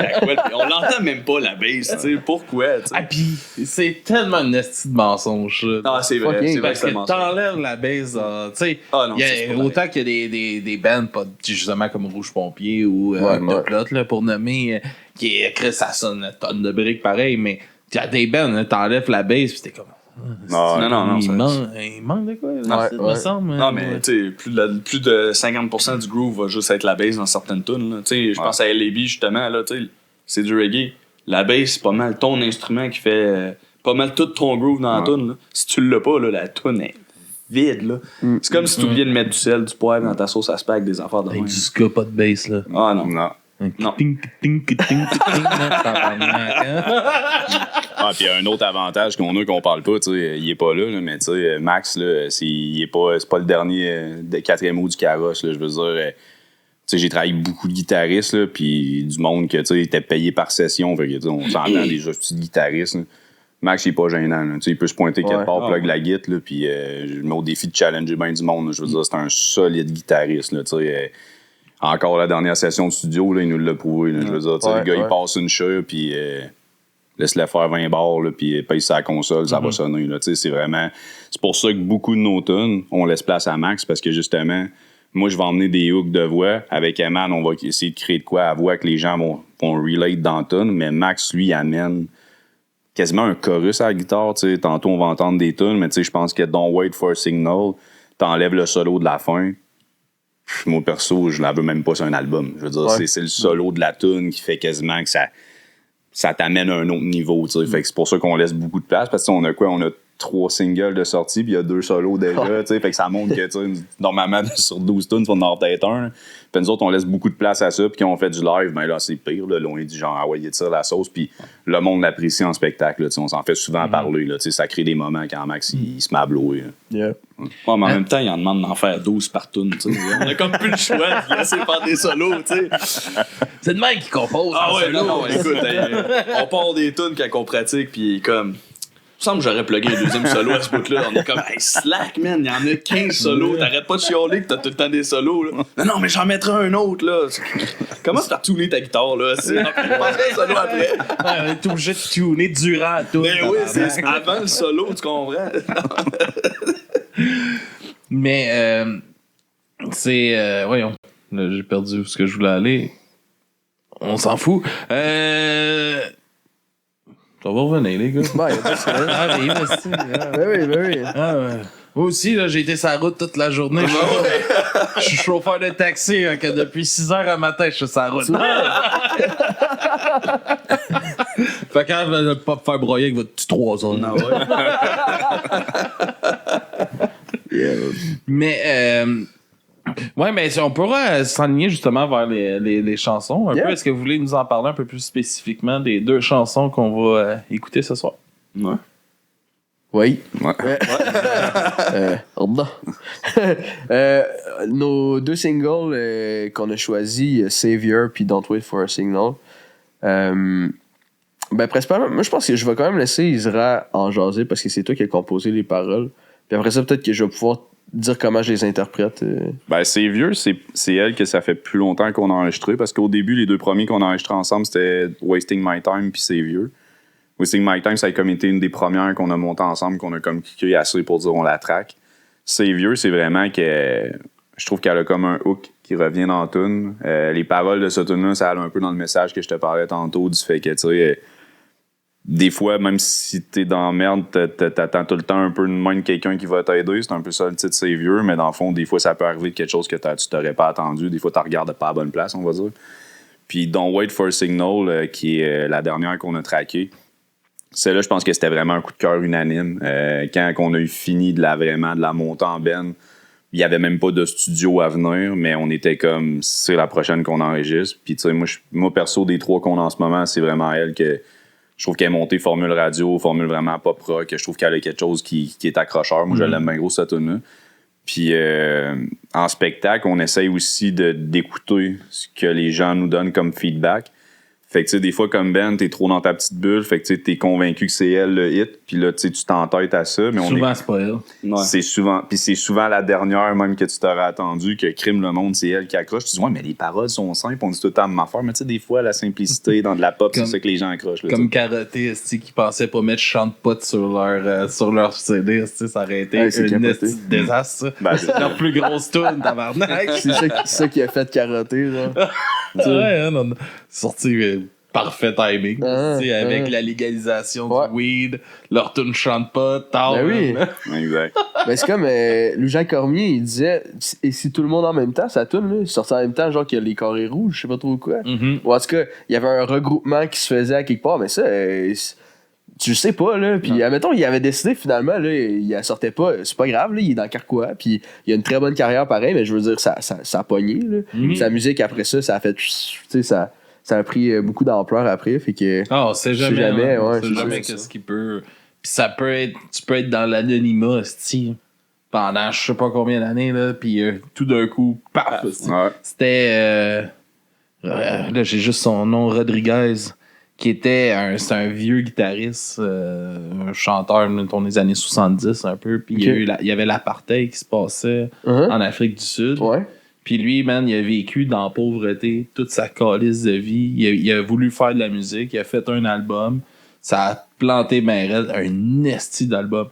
on l'entend même pas, la bass, tu sais. Pourquoi, tu sais? Ah, pis c'est tellement une esti de mensonge, ça. Ah, c'est vrai, fucking, c'est vrai que Parce c'est que mensonge. t'enlèves la base, tu sais, Ah non, y a- ça, c'est pas autant qu'il y a des bands, pas justement comme Rouge Pompier ou Ouais, de ouais. Plot, là, pour nommer, qui est, ça sonne une tonne de briques pareil, mais y a des bands, hein, t'enlèves la base pis t'es comme, Non, il, ça- il manque de quoi, là, Ouais, me ouais. semble. Non, mais tu sais, plus de 50% du groove va juste être la bass dans certaines tunes, là. Tu sais, je pense à LAB, justement, là, tu sais. c'est du reggae. La bass, c'est pas mal ton instrument qui fait pas mal tout ton groove dans la tune. Si tu l'as pas, là, la tune est vide. Là. C'est comme si tu oubliais de mettre du sel, du poivre dans ta sauce à spag, des affaires de Avec même. du ska, pas de bass, là. Ah non. Non. Ah, puis un autre avantage qu'on parle pas, tu sais, il est pas là, mais tu sais, Max, là, c'est pas le dernier quatrième roue du carrosse, là, je veux dire. Tu sais, j'ai travaillé avec beaucoup de guitaristes, là, puis du monde que, tu sais, était payé par session, fait que, tu sais, on s'entend déjà petits guitaristes, là. Max, il est pas gênant, là. Tu sais, il peut se pointer quelque part, plug la guitare, là, puis je me mets au défi de challenger bien du monde, là. Je veux dire, c'est un solide guitariste, là, tu sais. Encore la dernière session de studio, là, il nous l'a prouvé, là. Je veux dire, tu sais, le gars, il passe une chure, puis laisse-le faire 20 bars, là, puis paye sa console, ça va sonner, là. Tu sais, c'est vraiment... C'est pour ça que beaucoup de nos tunes, on laisse place à Max, parce que, justement... Moi, je vais emmener des hooks de voix. Avec Eman, on va essayer de créer de quoi à voix que les gens vont relate dans la tune. Mais Max, lui, amène quasiment un chorus à la guitare. T'sais. Tantôt, on va entendre des tunes, mais je pense que Don't Wait for a Signal, t'enlèves le solo de la fin. Moi, perso, je la veux même pas sur un album. Je veux dire, c'est le solo de la tune qui fait quasiment que ça t'amène à un autre niveau. Fait que c'est pour ça qu'on laisse beaucoup de place. Parce qu'on a quoi? On a 3 singles de sortie, puis il y a 2 solos déjà, fait que ça montre que, normalement, sur 12 tunes, on en a peut-être un. Puis nous autres, on laisse beaucoup de place à ça, puis quand on fait du live, ben là, c'est pire, là, on est du genre, envoyer de ça la sauce, puis le monde l'apprécie en spectacle, là, on s'en fait souvent parler, là, ça crée des moments quand Max, il se met à blower. Yeah. Ouais, mais en même temps, il en demande d'en faire 12 par tune, on a comme plus le choix de laisser faire des solos, C'est le mec qui compose. Ah ouais, non, écoute, on part des tunes quand on pratique, puis comme... Il me semble que j'aurais plugué un deuxième solo à ce bout-là. On est comme, hey, slack, man, il y en a 15 solos. T'arrêtes pas de chialer que t'as tout le temps des solos, là. Non, mais j'en mettrai un autre, là. Comment tu as tuné ta guitare, là? C'est après, un solo après. On est obligé de tuner durant tout. Mais oui, c'est avant le solo, tu comprends? Mais, voyons. Là, j'ai perdu où ce que je voulais aller. On s'en fout. Ça va revenir, les gars. Ouais, Ah, oui, merci. oui. Ah, ouais. Moi aussi, là, j'ai été sur la route toute la journée. Je suis chauffeur de taxi, que depuis 6 heures à matin, je suis sur la route. Fait quand même, ne pas me faire broyer avec votre petit 3 heures. Non, ouais. Mais, ouais, mais on pourra s'enligner justement vers les chansons un peu. Est-ce que vous voulez nous en parler un peu plus spécifiquement des 2 chansons qu'on va écouter ce soir? Ouais. Oui. Ouais. Nos 2 singles qu'on a choisis, Savior puis Don't Wait for a Signal. Principalement, moi je pense que je vais quand même laisser Isra en jaser parce que c'est toi qui as composé les paroles. Puis après ça, peut-être que je vais pouvoir dire comment je les interprète. Savior, c'est elle que ça fait plus longtemps qu'on a enregistré parce qu'au début, les 2 premiers qu'on a enregistrés ensemble, c'était Wasting My Time puis Savior. Wasting My Time, ça a comme été une des premières qu'on a montées ensemble, qu'on a comme kické assez pour dire on la track. Savior, c'est vraiment que je trouve qu'elle a comme un hook qui revient dans la tune. Les paroles de ce tune-là, ça allait un peu dans le message que je te parlais tantôt du fait que, tu sais, des fois, même si t'es dans la merde, t'attends tout le temps un peu de moins de quelqu'un qui va t'aider. C'est un peu ça le titre Savior, mais dans le fond, des fois, ça peut arriver de quelque chose que tu t'aurais pas attendu. Des fois, tu regardes pas à la bonne place, on va dire. Puis Don't Wait for a Signal, qui est la dernière qu'on a traquée, celle-là, je pense que c'était vraiment un coup de cœur unanime. Quand on a eu fini de la monter en benne, il n'y avait même pas de studio à venir, mais on était comme, c'est la prochaine qu'on enregistre. Puis tu sais, moi, perso, des 3 qu'on a en ce moment, c'est vraiment elle que je trouve qu'elle est montée formule radio, formule vraiment pop rock, que je trouve qu'elle a quelque chose qui est accrocheur. Moi, je l'aime bien gros, cette tune-là. Puis en spectacle, on essaye aussi d'écouter ce que les gens nous donnent comme feedback. Fait que, tu sais, des fois, comme Ben, t'es trop dans ta petite bulle. Fait que, tu sais, t'es convaincu que c'est elle le hit. Puis là, tu sais, tu t'entêtes à ça. Mais Souvent, c'est pas elle. Ouais. C'est souvent la dernière, même, que tu t'aurais attendu, que Crime le monde, c'est elle qui accroche. Tu dis, ouais, mais les paroles sont simples. On dit tout le temps ma affaire. Mais tu sais, des fois, la simplicité dans de la pop, c'est ça que les gens accrochent. Là, comme Karaté, qui pensaient pas mettre chante pot sur leur CD. Ça aurait été un désastre, ça. Leur plus grosse toune, tabarnak. C'est ça qui a fait Karaté, genre. Ouais, on a sorti parfait timing. Avec la légalisation du weed, leur tune chante pas, tard. Ben oui. Exact. Ben, c'est comme Louis-Jacques Cormier, il disait, et si tout le monde en même temps, ça tourne, là, il sortait en même temps, genre qu'il y a les carrés rouges, je sais pas trop quoi. Ou en tout cas, il y avait un regroupement qui se faisait à quelque part, mais ça, tu le sais pas, là. Puis, admettons, il avait décidé finalement, là, il la sortait pas, c'est pas grave, là, il est dans Carquois, puis il a une très bonne carrière pareil, mais je veux dire, ça a pogné, là. Sa musique après ça, ça a fait, tu sais, ça a pris beaucoup d'ampleur après, fait que. Ah, c'est jamais, ouais, c'est jamais qu'est-ce qui peut. Puis ça peut être, tu peux être dans l'anonymat, c'ti, pendant je sais pas combien d'années, là, puis tout d'un coup, paf! C'était. Là, j'ai juste son nom, Rodriguez, qui était c'est un vieux guitariste, un chanteur dans les années 70 un peu, puis il y avait l'apartheid qui se passait en Afrique du Sud. Ouais. Puis lui, man, il a vécu dans la pauvreté toute sa calice de vie. Il a voulu faire de la musique, il a fait un album. Ça a planté ben raide, un esti d'album.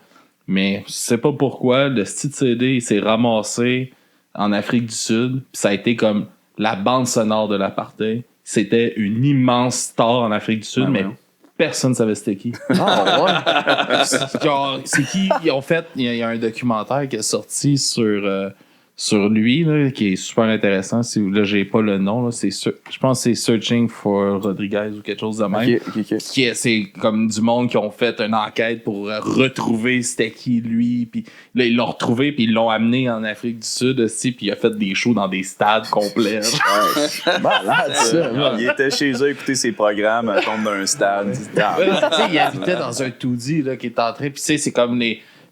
Mais je sais pas pourquoi, le style de CD, il s'est ramassé en Afrique du Sud. Puis ça a été comme la bande sonore de l'apartheid. C'était une immense star en Afrique du Sud, mais personne ne savait c'était qui. Genre, c'est qui? Ils ont fait, il y a un documentaire qui est sorti sur lui, là, qui est super intéressant. Là, j'ai pas le nom. Là, je pense que c'est Searching for Rodriguez ou quelque chose de même. C'est comme du monde qui ont fait une enquête pour retrouver c'était qui lui. Puis là, ils l'ont retrouvé puis ils l'ont amené en Afrique du Sud aussi. Puis il a fait des shows dans des stades complets. Malade, ça. Il était chez eux à écouter ses programmes, tombe d'un stade. Il habitait dans un 2D là, qui est en train. Puis tu sais, c'est comme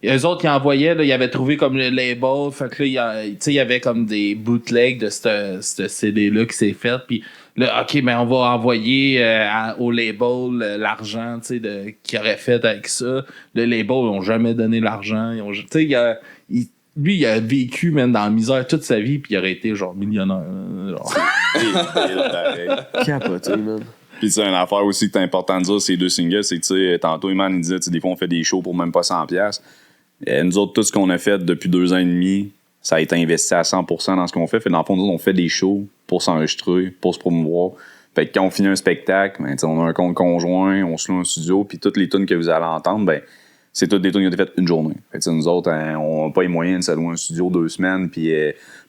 eux autres, ils envoyaient, là, ils avaient trouvé comme le label. Fait que là, il y avait comme des bootlegs de ce CD-là qui s'est fait. Puis là, OK, mais on va envoyer au label l'argent qu'il aurait fait avec ça. Le label, ils n'ont jamais donné l'argent. Lui, il a vécu même dans la misère toute sa vie, puis il aurait été genre millionnaire. Capoté, man. Puis c'est une affaire aussi que c'est important de dire, ces deux singles, c'est que tantôt, Eman, il disait, des fois, on fait des shows pour même pas 100$. Nous autres, tout ce qu'on a fait depuis 2 ans et demi, ça a été investi à 100% dans ce qu'on fait. Dans le fond, nous autres, on fait des shows pour s'enregistrer, pour se promouvoir. Fait que quand on finit un spectacle, ben, on a un compte conjoint, on se loue un studio, puis toutes les tunes que vous allez entendre, ben, c'est toutes des tunes qui ont été faites une journée. Fait que nous autres, on n'a pas les moyens de se louer un studio 2 semaines, puis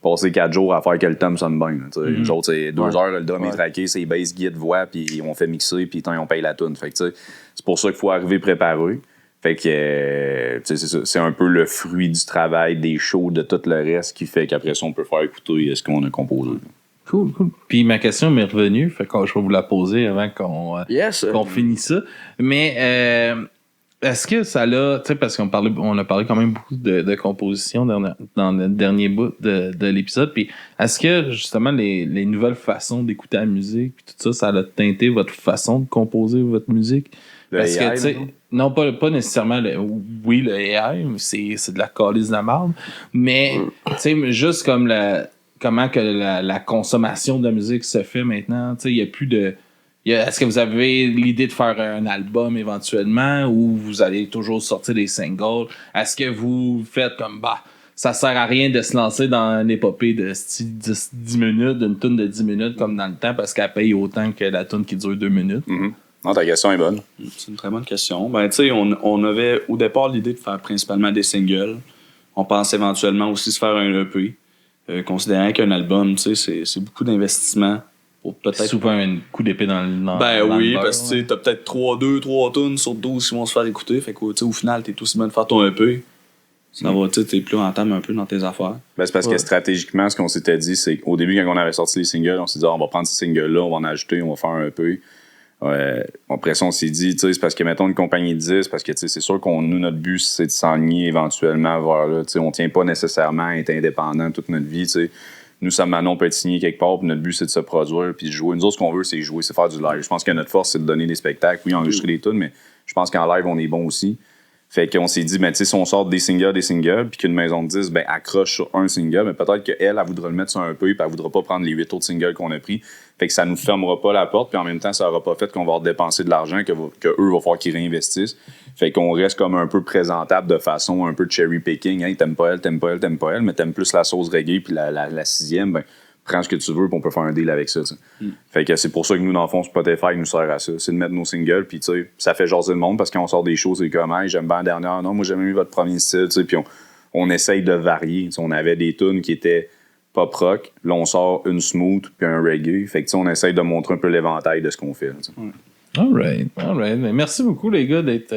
passer 4 jours à faire que le thème sonne bien. Nous autres, c'est 2 heures, le drum est traqué, c'est bass, guide, voix, puis on fait mixer, puis on paye la tune. Fait que c'est pour ça qu'il faut arriver préparé. Fait que c'est ça, c'est un peu le fruit du travail, des shows, de tout le reste qui fait qu'après ça, on peut faire écouter ce qu'on a composé. Cool. Puis ma question m'est revenue, fait que je vais vous la poser avant qu'on finisse ça. Mais est-ce que ça l'a, tu sais, parce qu'on a parlé quand même beaucoup de composition dans le dernier bout de l'épisode, puis est-ce que justement les nouvelles façons d'écouter la musique, puis tout ça, ça a teinté votre façon de composer votre musique? Parce que, tu sais, non, pas nécessairement le AI, c'est de la calice de la merde, mais, tu sais, juste comme comment que la consommation de la musique se fait maintenant, tu sais, il y a plus de... Est-ce que vous avez l'idée de faire un album éventuellement ou vous allez toujours sortir des singles? Est-ce que vous faites comme, ça sert à rien de se lancer dans une épopée de 10 minutes, d'une tune de 10 minutes comme dans le temps parce qu'elle paye autant que la tune qui dure 2 minutes? Mm-hmm. Non, ta question est bonne. C'est une très bonne question. Ben, tu sais, on avait au départ l'idée de faire principalement des singles. On pense éventuellement aussi se faire un EP. Considérant qu'un album, tu sais, c'est beaucoup d'investissement. C'est souvent un coup d'épée dans le parce que t'as peut-être 3 tunes sur 12 qui vont se faire écouter. Fait que, au final, t'es aussi bien de faire ton EP. Ça va, t'es plus rentable un peu dans tes affaires. Ben, c'est parce que stratégiquement, ce qu'on s'était dit, c'est qu'au début, quand on avait sorti les singles, on s'est dit, on va prendre ces singles-là, on va en ajouter, on va faire un EP. Après ça, on s'est dit, c'est parce que, mettons, une compagnie de 10, parce que, c'est sûr nous, notre but, c'est de s'enligner éventuellement vers là. On tient pas nécessairement à être indépendant toute notre vie, t'sais. Nous, Sam Manon peut être signé quelque part, puis notre but, c'est de se produire, puis de jouer. Nous autres, ce qu'on veut, c'est jouer, c'est faire du live. Je pense que notre force, c'est de donner des spectacles, oui, enregistrer des tunes, mais je pense qu'en live, on est bon aussi. Fait qu'on s'est dit, si on sort des singles, puis qu'une maison de 10 accroche sur un single, mais peut-être qu'elle, elle voudra le mettre sur un peu, puis elle voudra pas prendre les 8 autres singles qu'on a pris. Fait que ça nous fermera pas la porte, puis en même temps, ça aura pas fait qu'on va dépenser de l'argent, que eux vont falloir qu'ils réinvestissent. Fait qu'on reste comme un peu présentable de façon un peu cherry picking. Hey, t'aimes pas elle, mais t'aimes plus la sauce reggae, puis la sixième, prends ce que tu veux, puis on peut faire un deal avec ça. Fait que c'est pour ça que nous, dans le fond, Spotify nous sert à ça. C'est de mettre nos singles, puis tu sais, ça fait jaser le monde parce qu'on sort des choses, c'est comme, hey, j'aime bien la dernière. Non, moi, j'aime mieux votre premier style, tu sais, puis on essaye de varier. T'sais, on avait des tunes qui étaient pop rock, là, on sort une smooth, puis un reggae. Fait que, tu sais, on essaye de montrer un peu l'éventail de ce qu'on fait. All right. Mais merci beaucoup, les gars, d'être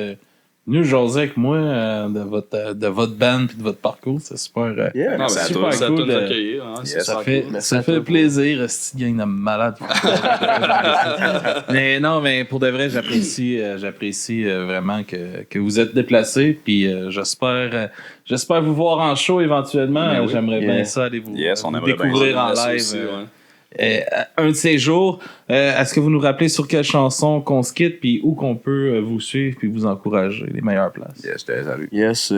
venus jaser avec moi de votre band et de votre parcours. C'est super, Yeah. Non, c'est à super toi. C'est à cool. toi de nous accueillir. Hein, Yes. Ça fait plaisir, cette gang de malades. mais pour de vrai, j'apprécie vraiment que vous êtes déplacés. Puis j'espère vous voir en show éventuellement. Ben oui. J'aimerais Yeah. bien ça aller vous, Yes, on vous aimerait bien découvrir ça. en Ça live. aussi, ouais. Un de ces jours, est-ce que vous nous rappelez sur quelle chanson qu'on se quitte, puis où qu'on peut vous suivre, puis vous encourager, les meilleures places? Yes, salut. Yes.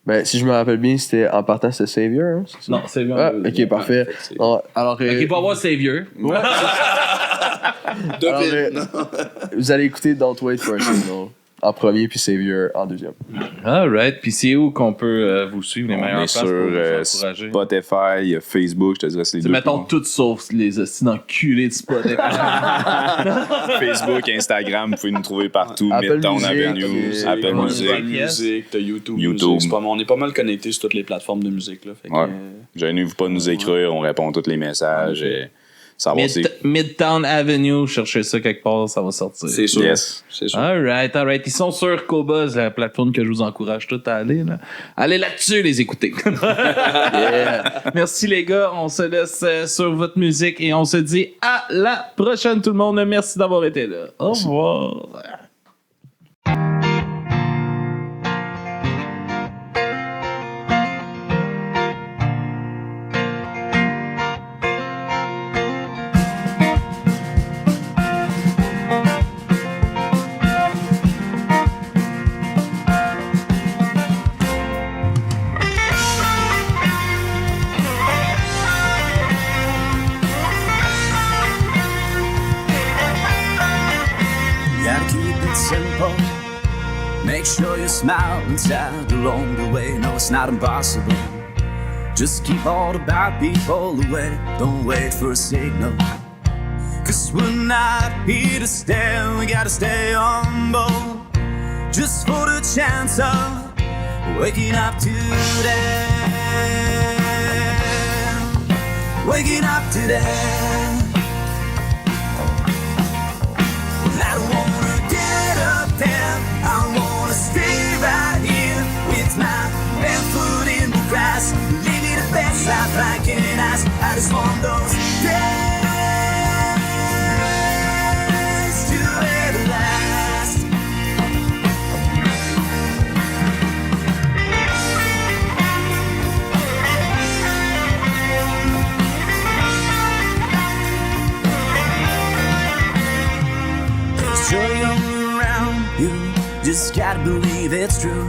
Ben, si je me rappelle bien, c'était en partant, c'était Savior. Hein, c'est ça? Non, c'est bien. Ah, ok, parfait. Non, alors, Ok, pour avoir Savior. vous allez écouter Don't Wait for a Signal en premier, puis Savior en deuxième. Alright, puis c'est où qu'on peut vous suivre, les On meilleures est places sur pour vous encourager? Spotify, Facebook, je te dirais, c'est les C'est deux. mettons tout sauf les hosties d'enculés de Spotify. Facebook, Instagram, vous pouvez nous trouver partout. Apple Midtown Music, Avenue, Apple ouais. Music. Music, t'as YouTube. YouTube. Music. On est pas mal connectés sur toutes les plateformes de musique. Là, fait que, Ouais. Gênez-vous pas de nous écrire, on répond à tous les messages. Et ça va aussi. Midtown Avenue, cherchez ça quelque part, ça va sortir. c'est sûr. Yes. C'est sûr. Alright. Ils sont sur Qobuz, la plateforme que je vous encourage tous à aller. Là. Allez là-dessus, les écouter. Yeah. Merci les gars, on se laisse sur votre musique et on se dit à la prochaine tout le monde. Merci d'avoir été là. Au revoir. Gotta keep it simple. Make sure you smile inside along the way. No, it's not impossible. Just keep all the bad people away. Don't wait for a signal. Cause we're not here to stay. We gotta stay humble. Just for the chance of waking up today. Waking up today. I don't wanna get up there. I wanna stay right here with my bare foot in the grass. Living the best life I can ask. I just want those days to ever last. There's joy all around you, just gotta believe it's true.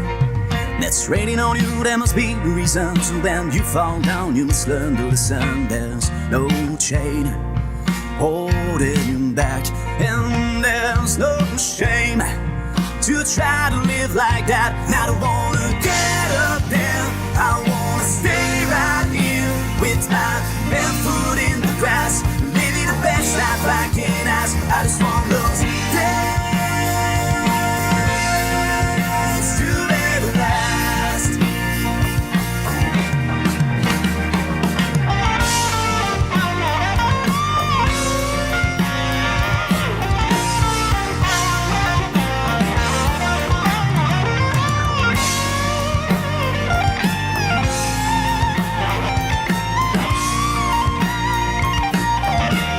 That's raining on you, there must be a reason. So when you fall down, you must learn to listen. There's no chain holding you back, and there's no shame to try to live like that. And I don't wanna get up there, I wanna stay right here with my bare foot in the grass, living the best life I can ask. I just want those days to ever last.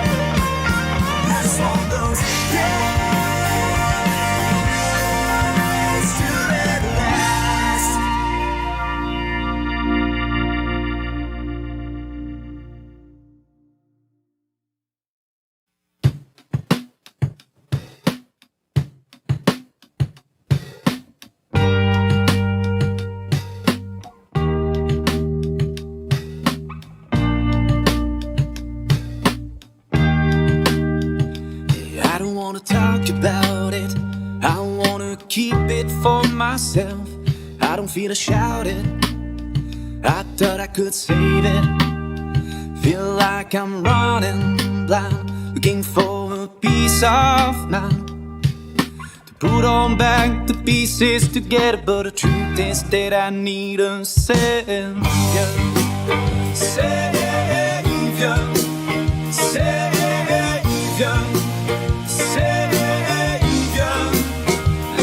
I just want those days to ever last. I don't wanna talk about it. I wanna keep it for myself. I don't feel to shout it. I thought I could save it. Feel like I'm running blind, looking for a piece of mind to put on back the pieces together. But the truth is that I need a savior, savior, savior, savior.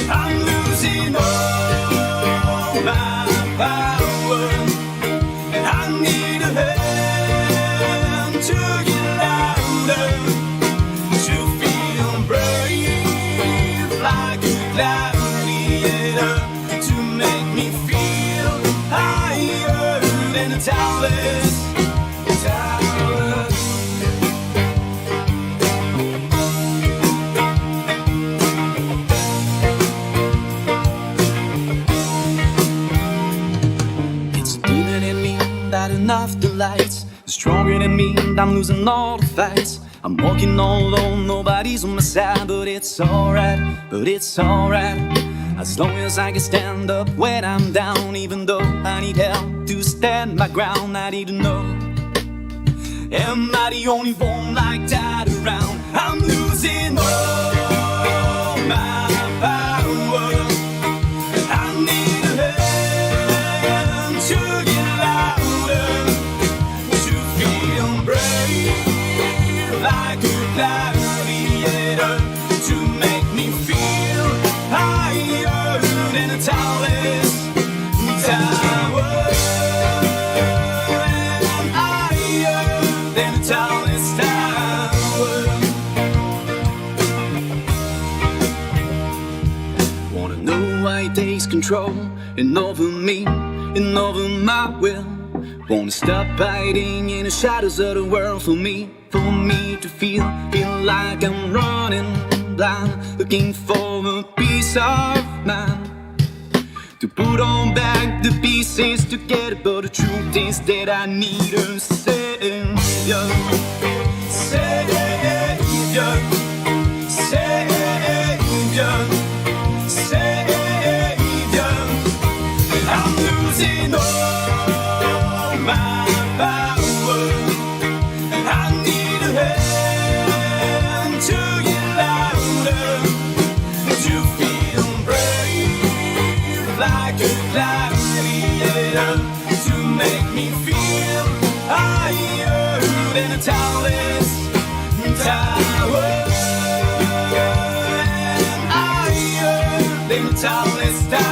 I'm losing all my power. I need a hand to get louder, to feel brave like a gladiator, to make me feel higher than a tallest tower. It's deeper than me, not enough the lights. Stronger than me, I'm losing all the fights. I'm walking all alone, nobody's on my side. But it's alright, as long as I can stand up when I'm down. Even though I need help to stand my ground, I need to know, am I the only one like that around? I'm losing all my power. I need a hand to get louder, to feel brave like a gladiator, to make me feel higher than a tallest tower, and higher than a tallest tower. Wanna know why it takes control and over me and over my will. Wanna stop hiding in the shadows of the world for me to feel like I'm running blind, looking for a piece of mind to put on back the pieces together. But the truth is that I need a savior, savior, savior, savior. I'm losing all my power. I need a hand to get louder, to feel brave like a gladiator, to make me feel higher than a tallest tower, and higher than a tallest tower.